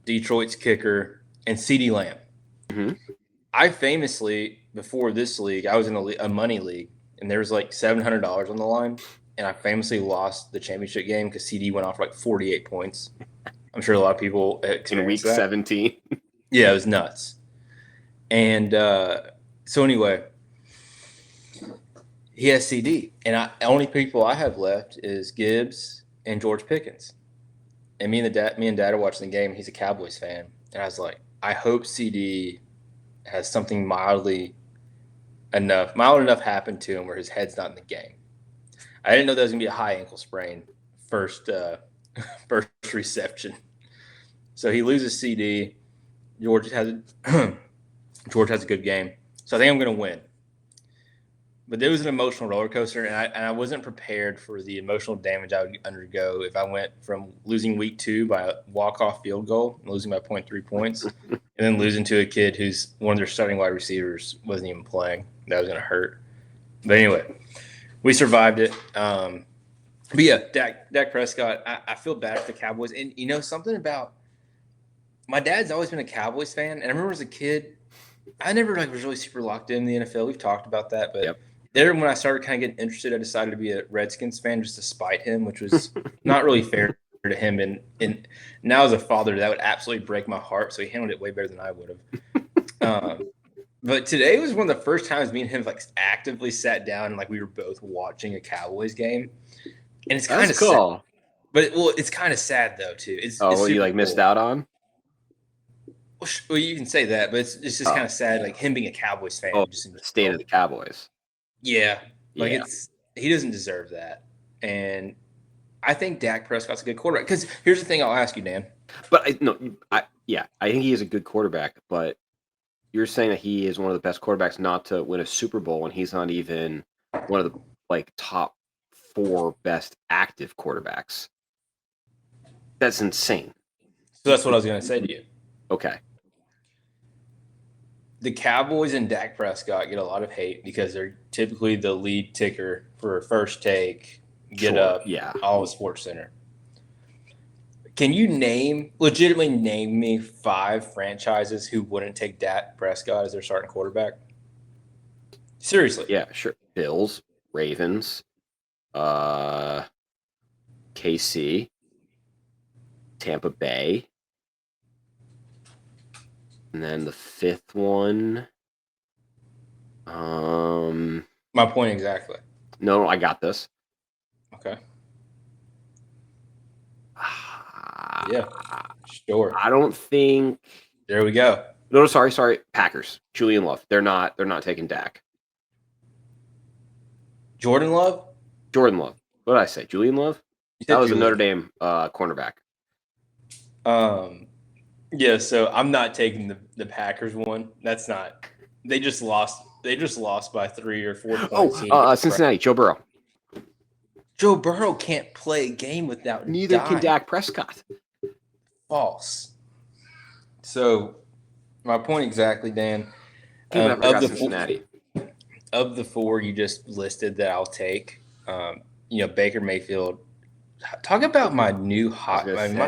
Detroit's kicker, and CeeDee Lamb. Mm-hmm. I famously, before this league, I was in a money league, and there was like $700 on the line, and I famously lost the championship game because CD went off like 48 points. I'm sure a lot of people experienced in week that. 17. Yeah, it was nuts. And so anyway, he has CD, and the only people I have left is Gibbs and George Pickens. And me and Dad are watching the game. He's a Cowboys fan, and I was like, I hope CD has something mildly mild enough happened to him where his head's not in the game. I didn't know that was gonna be a high ankle sprain first first reception. So he loses CD. George has a good game. So I think I'm gonna win. But it was an emotional roller coaster, and I wasn't prepared for the emotional damage I would undergo if I went from losing week 2 by a walk-off field goal and losing by 0.3 points, and then losing to a kid who's one of their starting wide receivers wasn't even playing. That was going to hurt. But anyway, we survived it. But yeah, Dak Prescott, I feel bad for the Cowboys. And you know something about my dad's always been a Cowboys fan, and I remember as a kid, I never was really super locked in the NFL. We've talked about that, but there, when I started kind of getting interested, I decided to be a Redskins fan just to spite him, which was not really fair to him. And now as a father, that would absolutely break my heart. So he handled it way better than I would have. But today was one of the first times me and him actively sat down and we were both watching a Cowboys game. And it's kind of cool. sad. But it's kind of sad though too. It's what you cool. Missed out on? Well, you can say that, but it's just kind of sad, him being a Cowboys fan. Just in the state of the Cowboys. Yeah, he doesn't deserve that, and I think Dak Prescott's a good quarterback. Because here's the thing, I'll ask you, Dan. But I think he is a good quarterback. But you're saying that he is one of the best quarterbacks not to win a Super Bowl when he's not even one of the top 4 best active quarterbacks. That's insane. So that's what I was going to say to you. Okay. The Cowboys and Dak Prescott get a lot of hate because they're typically the lead ticker for first take, get up, all of Sports Center. Can you legitimately name me 5 franchises who wouldn't take Dak Prescott as their starting quarterback? Seriously. Yeah, sure. Bills, Ravens, KC, Tampa Bay. And then the 5th one. My point exactly. No, I got this. Okay. Yeah, sure. I don't think. There we go. No, sorry. Packers. Julian Love. They're not taking Dak. Jordan Love. What did I say? Julian Love. That was a Notre Dame cornerback. Yeah, so I'm not taking the Packers one. That's not. They just lost. They just lost by 3 or 4 points. Cincinnati. Joe Burrow. Joe Burrow can't play a game without. Neither can Dak Prescott. False. So, my point exactly, Dan. Cincinnati. Of the 4 you just listed that I'll take, Baker Mayfield. Talk about my new hot.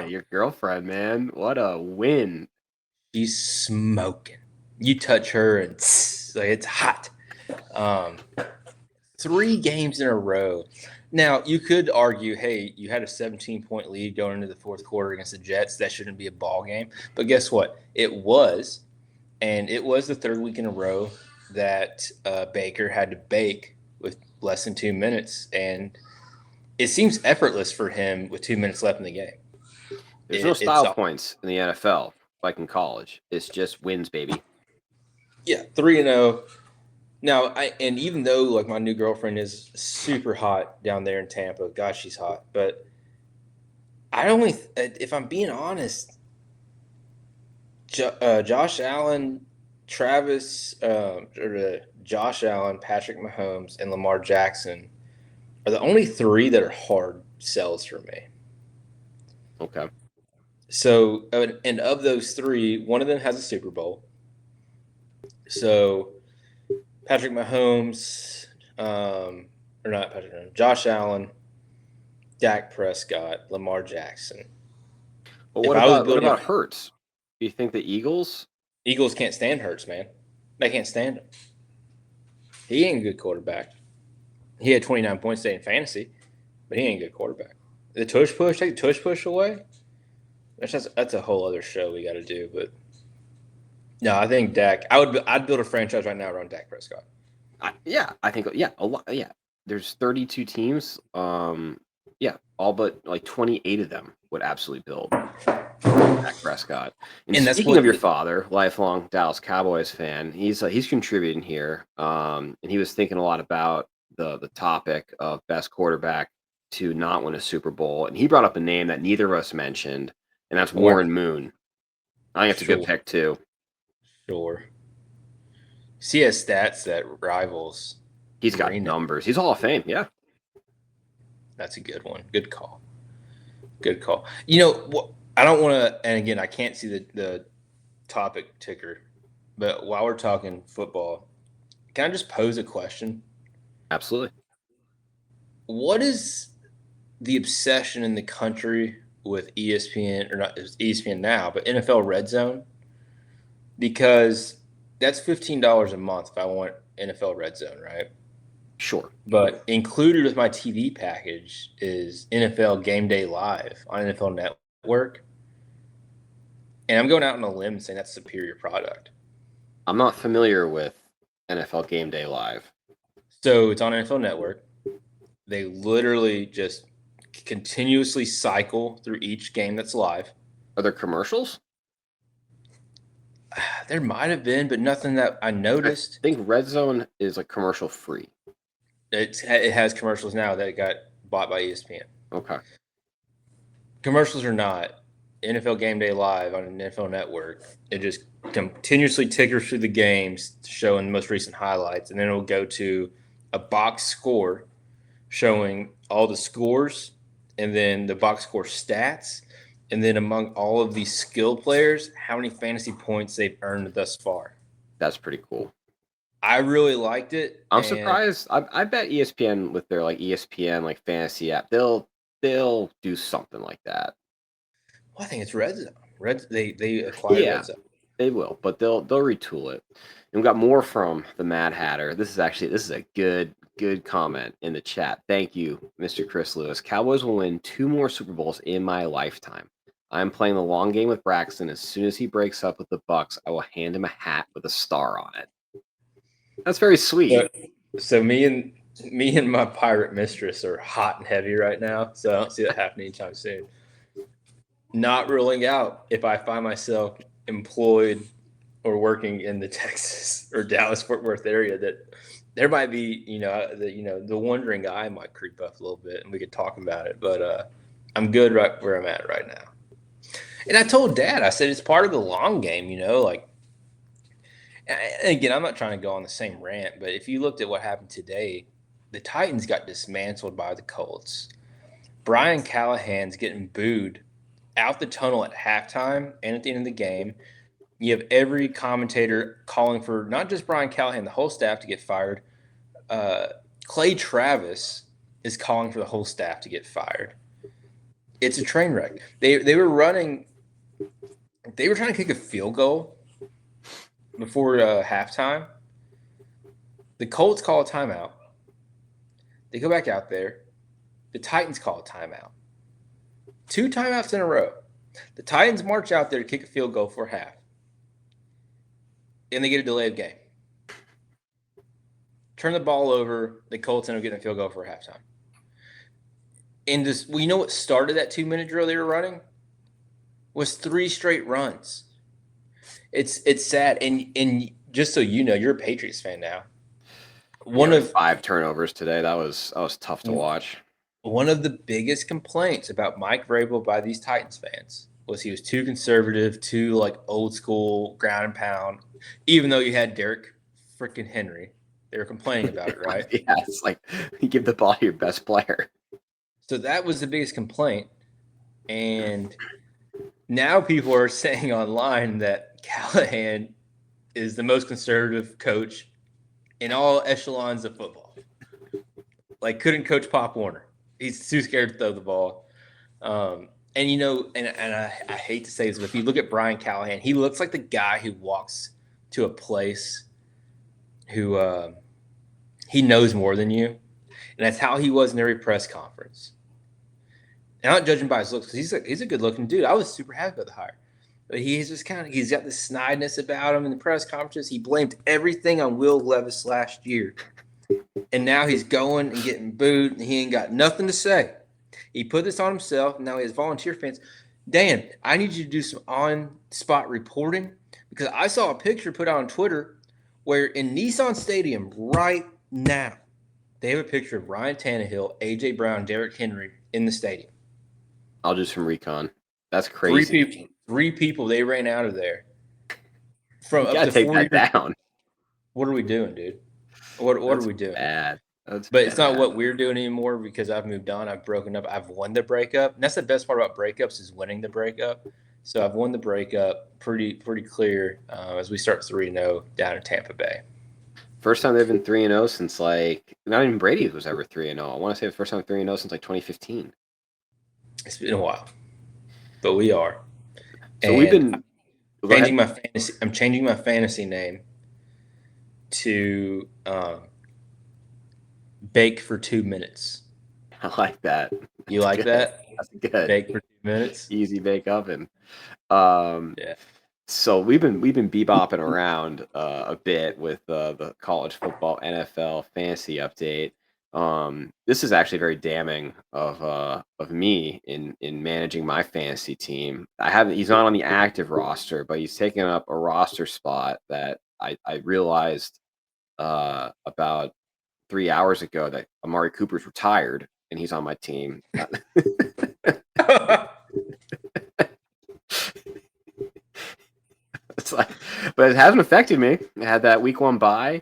Your girlfriend, man. What a win. She's smoking. You touch her and it's hot. 3 games in a row. Now, you could argue, hey, you had a 17-point lead going into the 4th quarter against the Jets. That shouldn't be a ball game. But guess what? It was. And it was the 3rd week in a row that Baker had to bake with less than 2 minutes. And it seems effortless for him with 2 minutes left in the game. There's no style points in the NFL like in college. It's just wins, baby. Yeah, 3-0. Now, and even though my new girlfriend is super hot down there in Tampa, gosh, she's hot. But if I'm being honest, Josh Allen, Travis, Josh Allen, Patrick Mahomes, and Lamar Jackson are the only 3 that are hard sells for me. Okay. So, and of those 3, one of them has a Super Bowl. So, Patrick Mahomes, Josh Allen, Dak Prescott, Lamar Jackson. But what about Hurts? Do you think the Eagles? Eagles can't stand Hurts, man. They can't stand him. He ain't a good quarterback. He had 29 points today in fantasy, but he ain't a good quarterback. The tush push, take the tush push away. That's a whole other show we got to do. But no, I think Dak. I'd build a franchise right now around Dak Prescott. I think a lot. Yeah, there's 32 teams. A all but like 28 of them would absolutely build Dak Prescott. And that's speaking what of your father, lifelong Dallas Cowboys fan, he's contributing here, and he was thinking a lot about the topic of best quarterback to not win a Super Bowl, and he brought up a name that neither of us mentioned, and that's Warren Moon. I think it's a good pick too. Sure. See, he has stats that rivals. He's got numbers. He's Hall of Fame. Yeah. That's a good one. Good call. Good call. You know, I don't want to, and again, I can't see the topic ticker, but while we're talking football, can I just pose a question? Absolutely. What is the obsession in the country with ESPN, or not ESPN now, but NFL Red Zone? Because that's $15 a month if I want NFL Red Zone, right? Sure. But included with my TV package is NFL Game Day Live on NFL Network. And I'm going out on a limb saying that's a superior product. I'm not familiar with NFL Game Day Live. So it's on NFL Network. They literally just continuously cycle through each game that's live. Are there commercials? There might have been, but nothing that I noticed. I think Red Zone is like commercial free. It has commercials now that got bought by ESPN. Okay. Commercials or not, NFL Game Day Live on an NFL Network, it just continuously tickers through the games, showing the most recent highlights, and then it'll go to a box score showing all the scores, and then the box score stats, and then among all of these skill players, how many fantasy points they've earned thus far. That's pretty cool. I really liked it. I'm surprised. I bet ESPN with their like ESPN like fantasy app, they'll do something like that. Well, I think it's Red Zone. They acquired Red Zone. They will, but they'll retool it. And we got more from the Mad Hatter. This is a good comment in the chat. Thank you, Mr. Chris Lewis. Cowboys will win 2 more Super Bowls in my lifetime. I'm playing the long game with Braxton. As soon as he breaks up with the Bucks, I will hand him a hat with a star on it. That's very sweet. So me and my pirate mistress are hot and heavy right now, so I don't see that happening anytime soon. Not ruling out if I find myself employed or working in the Texas or Dallas-Fort Worth area that there might be, the wandering eye might creep up a little bit, and we could talk about it. But I'm good right where I'm at right now. And I told Dad, I said it's part of the long game, like. And again, I'm not trying to go on the same rant, but if you looked at what happened today, the Titans got dismantled by the Colts. Brian Callahan's getting booed out the tunnel at halftime and at the end of the game. You have every commentator calling for not just Brian Callahan, the whole staff to get fired. Clay Travis is calling for the whole staff to get fired. It's a train wreck. They were running. They were trying to kick a field goal before halftime. The Colts call a timeout. They go back out there. The Titans call a timeout. 2 timeouts in a row. The Titans march out there to kick a field goal for half. And they get a delay of game. Turn the ball over. The Colts end up getting a field goal for halftime. And you know what started that 2-minute drill they were running? Was 3 straight runs. It's sad. And just so you know, you're a Patriots fan now. One of 5 turnovers today. That was tough to watch. One of the biggest complaints about Mike Vrabel by these Titans fans was he was too conservative, too like old school ground and pound. Even though you had Derrick freaking Henry, they were complaining about it, right? Yeah, it's like you give the ball to your best player. So that was the biggest complaint. And now people are saying online that Callahan is the most conservative coach in all echelons of football. Like, couldn't coach Pop Warner. He's too scared to throw the ball. And I hate to say this, but if you look at Brian Callahan, he looks like the guy who walks to a place who he knows more than you. And that's how he was in every press conference. And I'm not judging by his looks, because he's a good-looking dude. I was super happy about the hire. But he's just he's got this snideness about him in the press conferences. He blamed everything on Will Levis last year. And now he's going and getting booed, and he ain't got nothing to say. He put this on himself. Now he has volunteer fans. Dan, I need you to do some on-spot reporting because I saw a picture put out on Twitter where in Nissan Stadium right now, they have a picture of Ryan Tannehill, A.J. Brown, Derrick Henry in the stadium. I'll do some recon. That's crazy. Three people, they ran out of there. From You up gotta to take 40 that down. What are we doing, dude? What are we doing? Bad. That's But it's not bad. what we're doing anymore because I've moved on. I've broken up. I've won the breakup. And that's the best part about breakups is winning the breakup. So I've won the breakup pretty clear as we start 3-0 down in Tampa Bay. First time they've been 3-0 since like not even Brady was ever 3-0. I want to say the first time 3-0 since like 2015. It's been a while, but we are. So and we've been changing my fantasy. I'm changing my fantasy name to Bake for 2 minutes. I like that. You like good. that? That's good. Bake for 2 minutes. Easy bake oven. Yeah. So we've been bebopping around a bit with the college football NFL fantasy update. This is actually very damning of me in managing my fantasy team. He's not on the active roster, but he's taken up a roster spot that I realized about 3 hours ago that Amari Cooper's retired and he's on my team. It's like, but it hasn't affected me. I had that week 1 bye.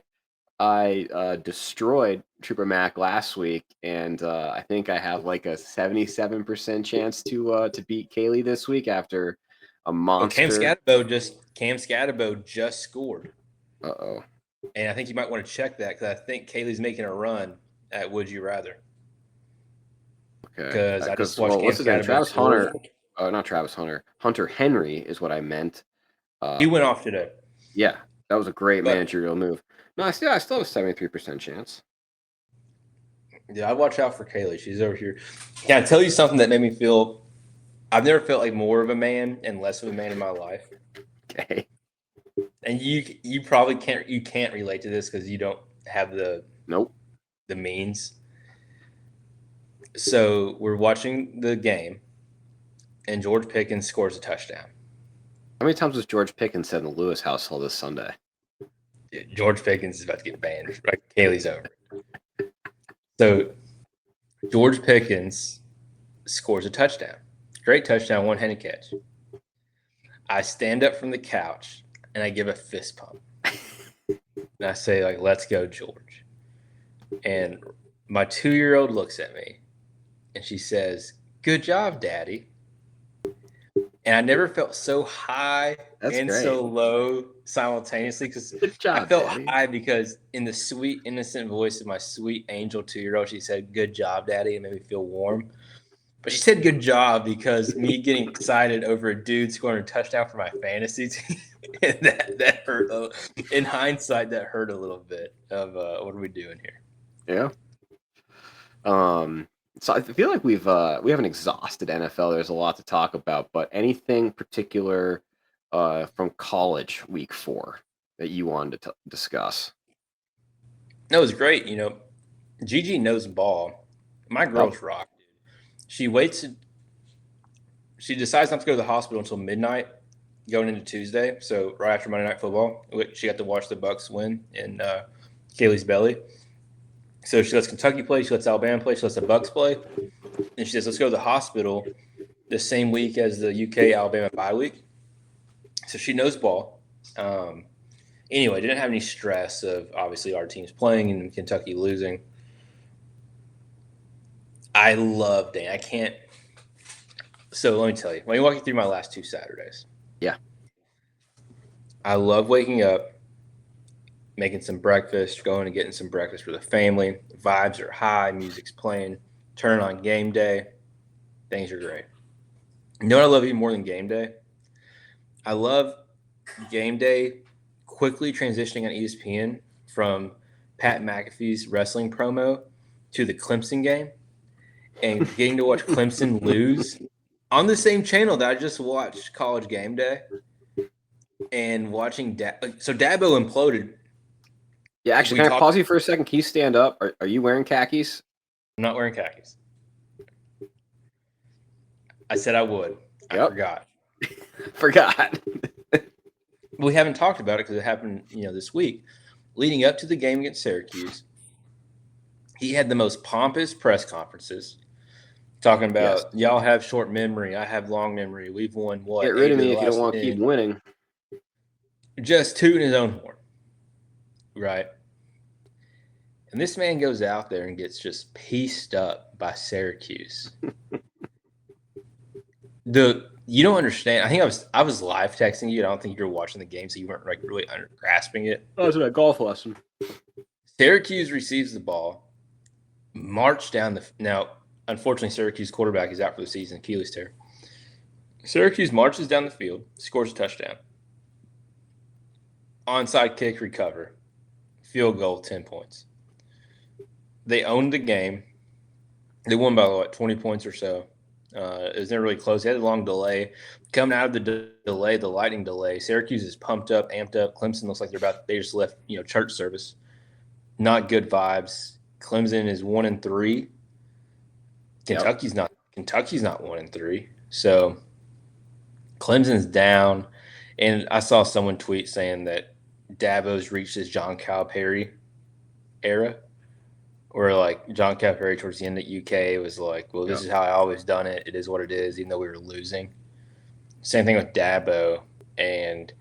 I destroyed Trooper Mac last week, and I think I have like a 77% chance to beat Kaylee this week after a monster. Cam Scatterbo just scored. Uh-oh. And I think you might want to check that because I think Kaylee's making a run at Would You Rather. Okay. Because I just watched what's his name? Travis score. Hunter. Oh, not Travis Hunter. Hunter Henry is what I meant. He went off today. Yeah, that was a great managerial move. No, I still have a 73% chance. Yeah, I watch out for Kaylee. She's over here. Can I tell you something that made me feel – I've never felt like more of a man and less of a man in my life. Okay. And you probably can't relate to this because you don't have the means. So we're watching the game, and George Pickens scores a touchdown. How many times was George Pickens said in the Lewis household this Sunday? George Pickens is about to get banned. Right? Kaylee's over. So George Pickens scores a touchdown. Great touchdown, one-handed catch. I stand up from the couch, and I give a fist pump. And I say, like, let's go, George. And my 2-year-old looks at me, and she says, good job, Daddy. And I never felt so high so low simultaneously because I felt high because in the sweet, innocent voice of my sweet angel 2-year-old, she said, good job, Daddy. It made me feel warm. But she said good job because me getting excited over a dude scoring a touchdown for my fantasy team, and that hurt. In hindsight, that hurt a little bit of what are we doing here? Yeah. So I feel like we haven't exhausted NFL. There's a lot to talk about, but anything particular from college week 4 that you wanted to discuss? No, it was great. You know, Gigi knows ball. My girl's rock. She decides not to go to the hospital until midnight going into Tuesday. So right after Monday Night Football, she got to watch the Bucs win in Kaylee's belly. So she lets Kentucky play, she lets Alabama play, she lets the Bucs play. And she says, let's go to the hospital the same week as the UK-Alabama bye week. So she knows ball. Anyway, didn't have any stress of obviously our teams playing and Kentucky losing. I love Dan. I can't. So let me tell you. Let me walk you through my last 2 Saturdays. Yeah. I love waking up, making some breakfast, going and getting some breakfast for the family. Vibes are high. Music's playing. Turning on game day. Things are great. You know what I love even more than game day? I love game day quickly transitioning on ESPN from Pat McAfee's wrestling promo to the Clemson game and getting to watch Clemson lose on the same channel that I just watched College Game Day and watching so Dabo imploded. Yeah, actually, can I pause you for a second? Can you stand up? Are you wearing khakis? I'm not wearing khakis. I said I would. I Yep. forgot. Forgot. We haven't talked about it because it happened, this week. Leading up to the game against Syracuse, he had the most pompous press conferences talking about y'all have short memory. I have long memory. We've won what? Get rid of 8 me the if you don't last want to 10. keep winning. Just tooting his own horn. Right. And this man goes out there and gets just pieced up by Syracuse. You don't understand. I think I was live texting you. I don't think you were watching the game, so you weren't like really grasping it. Oh, it's a golf lesson. Syracuse receives the ball, march down now. Unfortunately, Syracuse quarterback is out for the season, Achilles tear. Syracuse marches down the field, scores a touchdown. Onside kick recover, field goal, 10 points. They owned the game. They won by 20 points or so. It was never really close. They had a long delay. Coming out of the delay, the lightning delay, Syracuse is pumped up, amped up. Clemson looks like they just left, church service. Not good vibes. Clemson is 1-3. Kentucky's not 1-3. So Clemson's down. And I saw someone tweet saying that Dabo's reached his John Calipari era. Or like John Calipari towards the end at UK was like, well, this is how I always done it. It is what it is, even though we were losing. Same thing with Dabo. And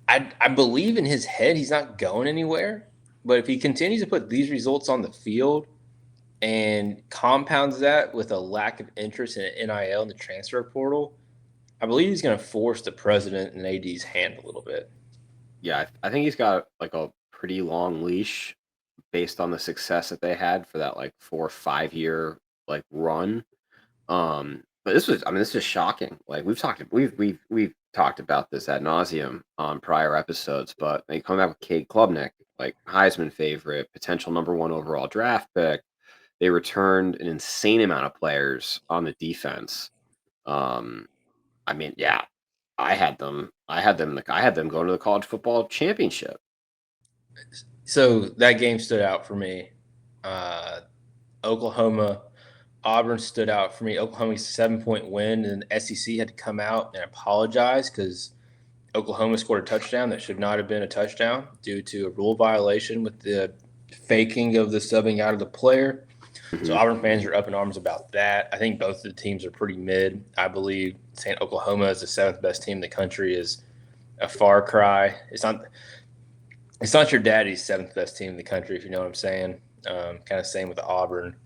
I believe in his head he's not going anywhere. But if he continues to put these results on the field and compounds that with a lack of interest in NIL and the transfer portal, I believe he's going to force the president and AD's hand a little bit. Yeah, I think he's got like a pretty long leash based on the success that they had for that like 4 or 5 year like run. But this is shocking. Like we've talked about this ad nauseum on prior episodes, but they come out with Cade Klubnik, like Heisman favorite, potential #1 overall draft pick. They returned an insane amount of players on the defense. I had them going to the college football championship. So that game stood out for me. Oklahoma, Auburn stood out for me. Oklahoma's 7-point win, and the SEC had to come out and apologize because Oklahoma scored a touchdown that should not have been a touchdown due to a rule violation with the faking of the subbing out of the player. Mm-hmm. So Auburn fans are up in arms about that. I think both of the teams are pretty mid. I believe saying Oklahoma is the 7th best team in the country is a far cry. It's not your daddy's 7th best team in the country, if you know what I'm saying. Kind of same with Auburn.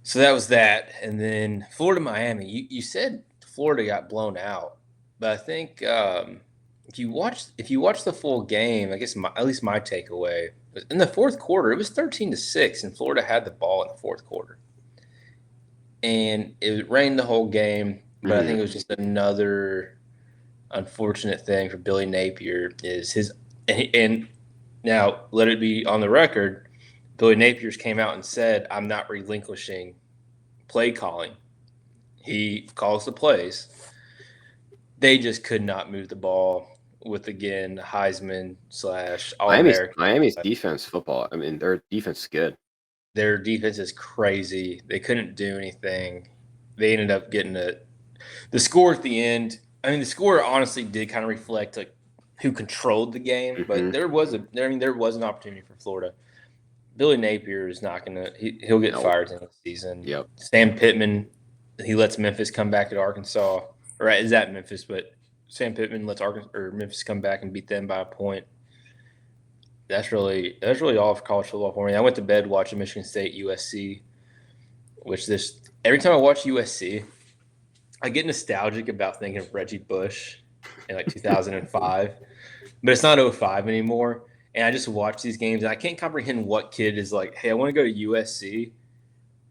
So that was that. And then Florida, Miami. You said Florida got blown out, but I think if you watch the full game, I guess at least my takeaway was in the fourth quarter, it was 13-6, and Florida had the ball in the fourth quarter. And it rained the whole game, but I think it was just another unfortunate thing for Billy Napier is his – and now let it be on the record, Billy Napier's came out and said, I'm not relinquishing play calling. He calls the plays. They just could not move the ball with, again, Heisman / All-American. Miami's defense football. I mean, their defense is good. Their defense is crazy. They couldn't do anything. They ended up getting the score at the end. I mean, the score honestly did kind of reflect like who controlled the game, but there was an opportunity for Florida. Billy Napier is not going to – he'll get fired in the season. Yep. Sam Pittman, he lets Memphis come back at Arkansas. Right, is at Memphis, but Sam Pittman lets Memphis come back and beat them by a point. That's really all for college football for me. I went to bed watching Michigan State USC, which every time I watch USC, I get nostalgic about thinking of Reggie Bush in like 2005, but it's not 05 anymore. And I just watch these games, and I can't comprehend what kid is like, hey, I want to go to USC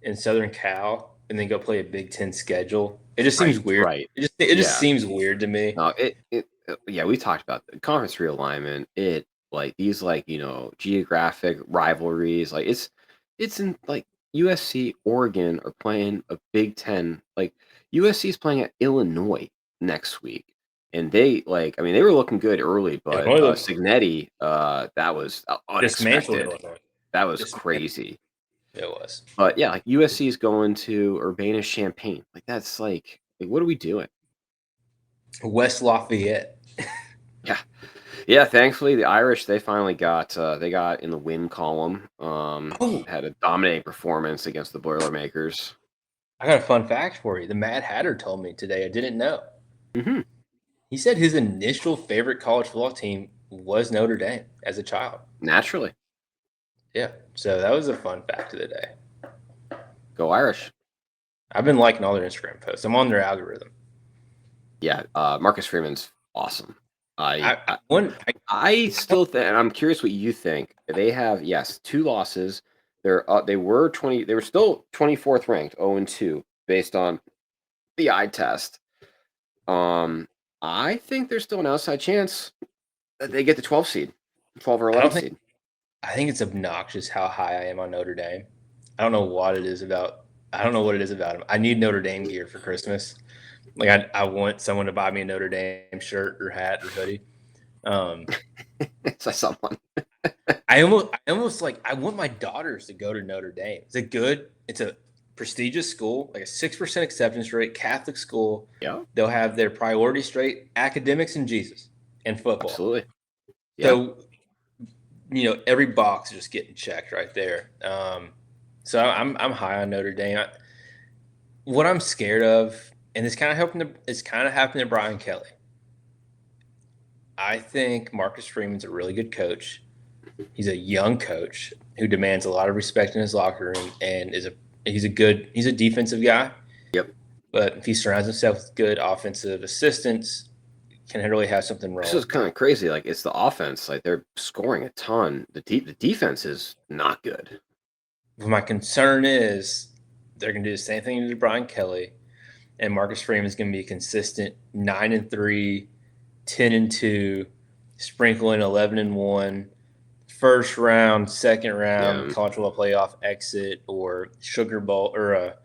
in Southern Cal and then go play a Big Ten schedule. It just seems weird. Right. It just seems weird to me. No, we talked about the conference realignment. These geographic rivalries. Like it's in like USC, Oregon are playing a Big Ten. Like USC is playing at Illinois next week. And they were looking good early, but Signetti, that was unexpected. That was crazy. It was. But yeah, like USC is going to Urbana-Champaign. Like that's like what are we doing? West Lafayette. Yeah. Yeah, thankfully the Irish they finally got they got in the win column. Oh, Had a dominating performance against the Boilermakers. I got a fun fact for you. The Mad Hatter told me today. I didn't know. Hmm. He said his initial favorite college football team was Notre Dame as a child. Naturally. Yeah, so that was a fun fact of the day. Go Irish. I've been liking all their Instagram posts. I'm on their algorithm. Yeah, Marcus Freeman's awesome. I still think, and I'm curious what you think. They have, yes, 2 losses. They were still 24th ranked, 0-2 based on the eye test. I think there's still an outside chance that they get the 12 seed, 12 or 11 seed. I think it's obnoxious how high I am on Notre Dame. I don't know what it is about. I don't know what it is about them. I need Notre Dame gear for Christmas. Like I want someone to buy me a Notre Dame shirt or hat or hoodie. So someone. I almost like I want my daughters to go to Notre Dame. It's a prestigious school, like a 6% acceptance rate, Catholic school. Yeah. They'll have their priorities straight, academics and Jesus and football. Absolutely. Yeah. So, every box is just getting checked right there. So I'm high on Notre Dame. What I'm scared of, and it's kind of happening to Brian Kelly. I think Marcus Freeman's a really good coach. He's a young coach who demands a lot of respect in his locker room, and he's a defensive guy. Yep. But if he surrounds himself with good offensive assistants, can really have something wrong. This is kind of crazy. Like it's the offense. Like they're scoring a ton. The defense is not good. But my concern is they're going to do the same thing to Brian Kelly, and Marcus Freeman's going to be consistent 9-3, 10-2, sprinkling 11-1, first round, second round, college football playoff exit, or Sugar Bowl, or a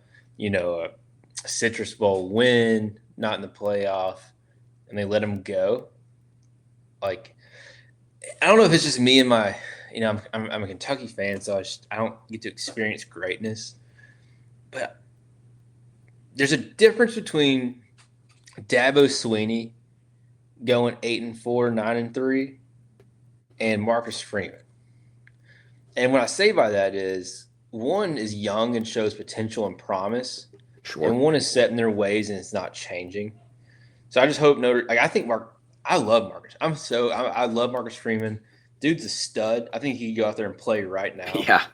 Citrus Bowl win, not in the playoff, and they let him go. Like, I don't know if it's just me and my, I'm a Kentucky fan, so I don't get to experience greatness. But there's a difference between Dabo Swinney going 8-4, 9-3, and Marcus Freeman. And what I say by that is one is young and shows potential and promise, and one is set in their ways and it's not changing. So I just hope I love Marcus. I love Marcus Freeman. Dude's a stud. I think he could go out there and play right now. Yeah.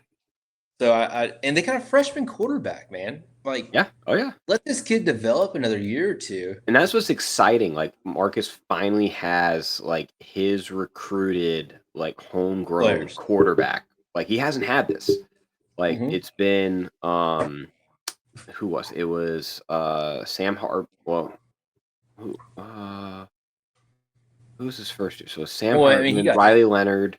So and they got a freshman quarterback, man. Like, yeah. Oh yeah. Let this kid develop another year or two. And that's what's exciting. Like Marcus finally has like his recruited like homegrown quarterback. Like he hasn't had this. Like it's been who was it? It was Sam Hart. Well, who's his first year? So Sam Hartman, Riley Leonard.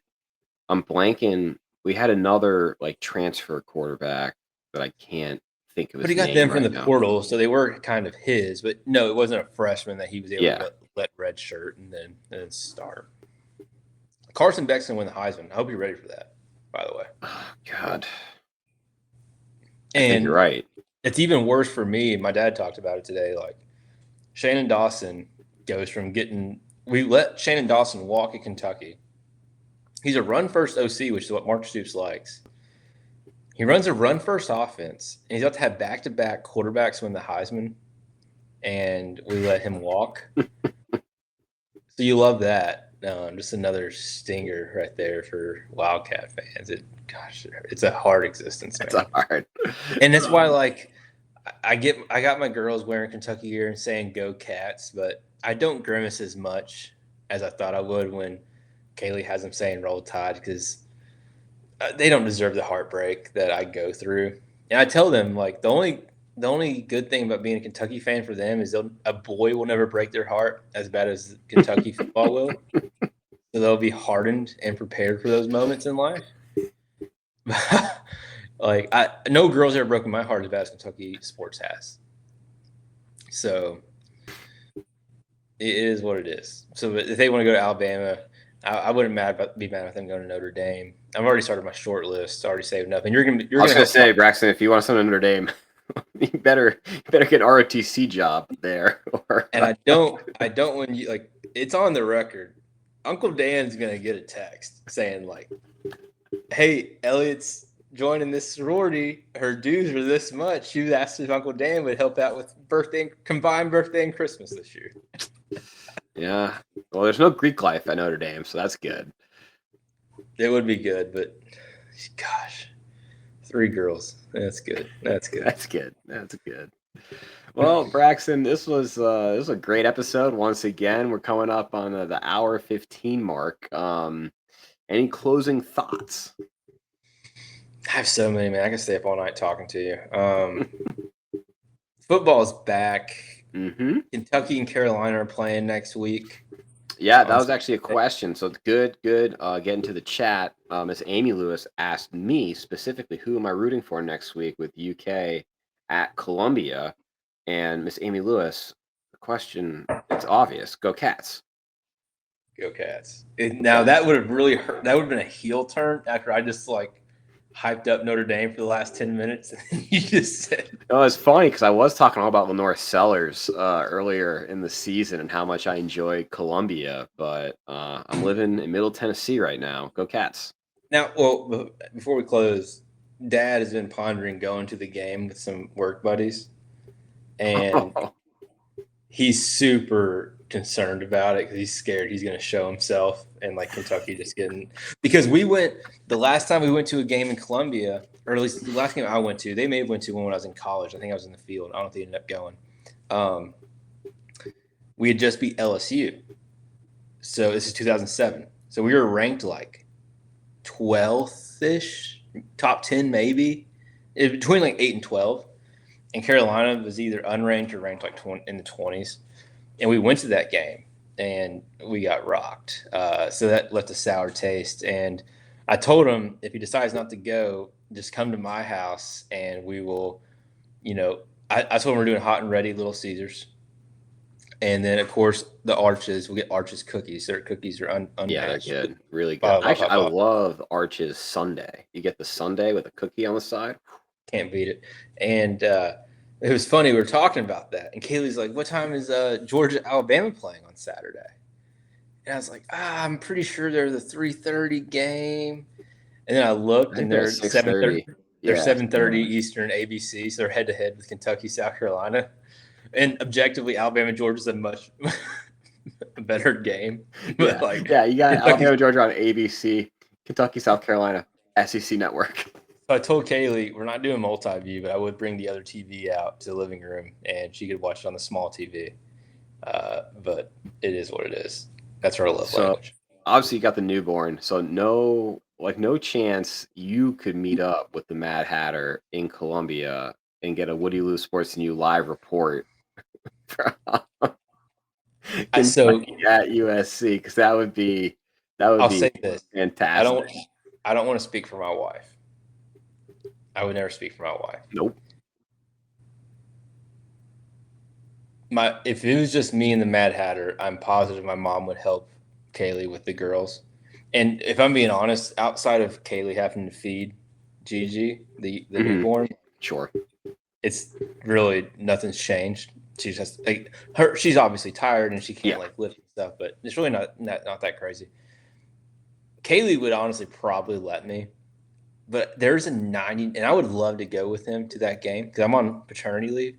I'm blanking. We had another like transfer quarterback that I can't think of his name. But he got them from the portal, so they were kind of his. But no, it wasn't a freshman that he was able to let red shirt and then start. Carson Beck's gonna win the Heisman. I hope you're ready for that, by the way. Oh, God. And you're right. It's even worse for me. My dad talked about it today. Like Shannon Dawson goes from we let Shannon Dawson walk at Kentucky. He's a run-first OC, which is what Mark Stoops likes. He runs a run-first offense, and he's about to have back-to-back quarterbacks win the Heisman, and we let him walk. So you love that. Just another stinger right there for Wildcat fans. It's a hard existence, man. It's hard. And that's why, like, I got my girls wearing Kentucky gear and saying "Go Cats," but I don't grimace as much as I thought I would when Kaylee has them saying "Roll Tide," because they don't deserve the heartbreak that I go through. And I tell them, like, the only good thing about being a Kentucky fan for them is a boy will never break their heart as bad as Kentucky football will. So they'll be hardened and prepared for those moments in life. Like, no girl's ever broken my heart as bad as Kentucky sports has. So it is what it is. So if they want to go to Alabama, I wouldn't be mad with them going to Notre Dame. I've already started my short list. Already saved up, and I was gonna say, Braxton, if you want something Notre Dame, you better get an ROTC job there. And I don't when you like. It's on the record. Uncle Dan's gonna get a text saying like, "Hey, Elliot's joining this sorority. Her dues are this much. She asked if Uncle Dan would help out with combined birthday and Christmas this year." Yeah. Well, there's no Greek life at Notre Dame, so that's good. It would be good, but gosh, 3 girls. That's good. That's good. That's good. That's good. Well, Braxton, this was a great episode. Once again, we're coming up on the hour 15 mark. Any closing thoughts? I have so many, man. I can stay up all night talking to you. Football's back. Mm-hmm. Kentucky and Carolina are playing next week. Yeah, that was actually a question. So good. Getting to the chat. Miss Amy Lewis asked me specifically, who am I rooting for next week with UK at Columbia? And Miss Amy Lewis, the question, it's obvious. Go Cats. Go Cats. Now that would have really hurt. That would have been a heel turn after I just hyped up Notre Dame for the last 10 minutes. You just said. No, it's funny because I was talking all about Lenore Sellers earlier in the season and how much I enjoy Columbia, but I'm living in Middle Tennessee right now. Go Cats. Now, well, before we close, Dad has been pondering going to the game with some work buddies, and he's super concerned about it because he's scared he's going to show himself and Kentucky just getting – because the last time we went to a game in Columbia, or at least the last game I went to, they may have went to one when I was in college. I think I was in the field. I don't think they ended up going. We had just beat LSU. So this is 2007. So we were ranked 12th-ish, top 10 maybe, between 8 and 12. And Carolina was either unranked or ranked in the 20s. And we went to that game, and we got rocked. So that left a sour taste. And I told him, if he decides not to go, just come to my house, and we will, I told him we're doing hot and ready Little Caesars. And then, of course, the Arches. We'll get Arches cookies. Their cookies are unmatched. Yeah, they're good. Really good. Actually, I love Arches Sundae. You get the sundae with a cookie on the side. Can't beat it. And it was funny. We were talking about that. And Kaylee's like, what time is Georgia, Alabama playing on Saturday? And I was like, I'm pretty sure they're the 3:30 game. And then I looked, and they're 7:30. They're 7:30 Eastern ABC, so they're head-to-head with Kentucky, South Carolina. And objectively, Alabama, Georgia's a much better game. But you got Alabama, Georgia on ABC, Kentucky, South Carolina, SEC Network. So I told Kaylee we're not doing multi-view, but I would bring the other TV out to the living room, and she could watch it on the small TV. But it is what it is. That's her love language. Obviously, you got the newborn, so no chance you could meet up with the Mad Hatter in Columbia and get a Woody Lou Sports New live report at USC, because that would be say this. Fantastic. I don't want to speak for my wife. I would never speak for my wife. Nope. If it was just me and the Mad Hatter, I'm positive my mom would help Kaylee with the girls. And if I'm being honest, outside of Kaylee having to feed Gigi, the newborn, sure, it's really nothing's changed. She's just she's obviously tired and she can't lift and stuff, but it's really not that crazy. Kaylee would honestly probably let me, but there's a 90, and I would love to go with him to that game because I'm on paternity leave.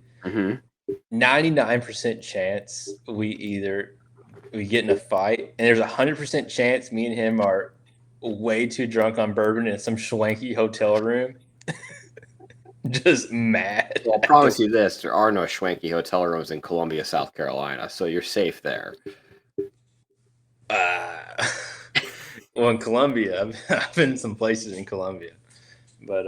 99% chance we get in a fight, and there's 100% chance me and him are way too drunk on bourbon in some schwanky hotel room. Just mad. Well, I'll promise you this: there are no schwanky hotel rooms in Columbia, South Carolina, so you're safe there. Well, in Columbia, I've been some places in Columbia, but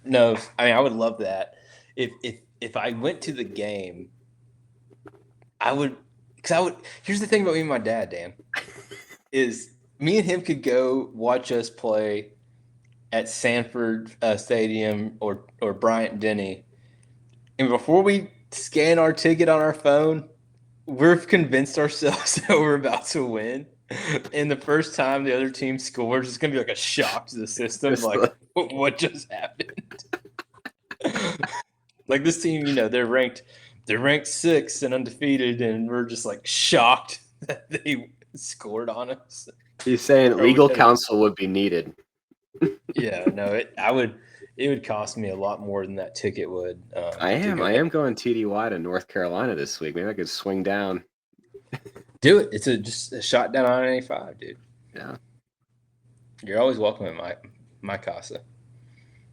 no, I mean, I would love that. If I went to the game, I would. Here's the thing about me and my dad, Dan, is me and him could go watch us play at Sanford Stadium or Bryant Denny, and before we scan our ticket on our phone, we're convinced ourselves that we're about to win. And the first time the other team scores, it's gonna be like a shock to the system. Just Like, what just happened? Like this team, they're ranked 6th and undefeated, and we're just like shocked that they scored on us. He's saying Or legal we- counsel would be needed. Yeah, no, it would cost me a lot more than that ticket would. I to go am going TDY to North Carolina this week. Maybe I could swing down. do it. It's just a shot down on 85, dude. Yeah, You're always welcome at my casa.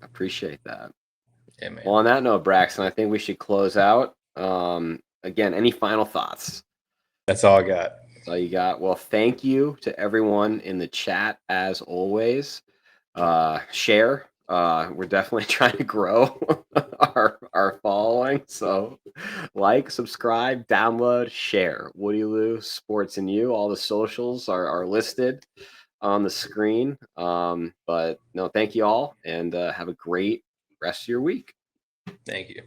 appreciate that. Yeah, man. Well, on that note, Braxton, I think we should close out. Again, any final thoughts? That's all I got. That's all you got. Well, thank you to everyone in the chat as always. Share. We're definitely trying to grow our following. So like, subscribe, download, share. Woody Lew, Sports and You. All the socials are listed on the screen. But no, thank you all, and have a great rest of your week. Thank you.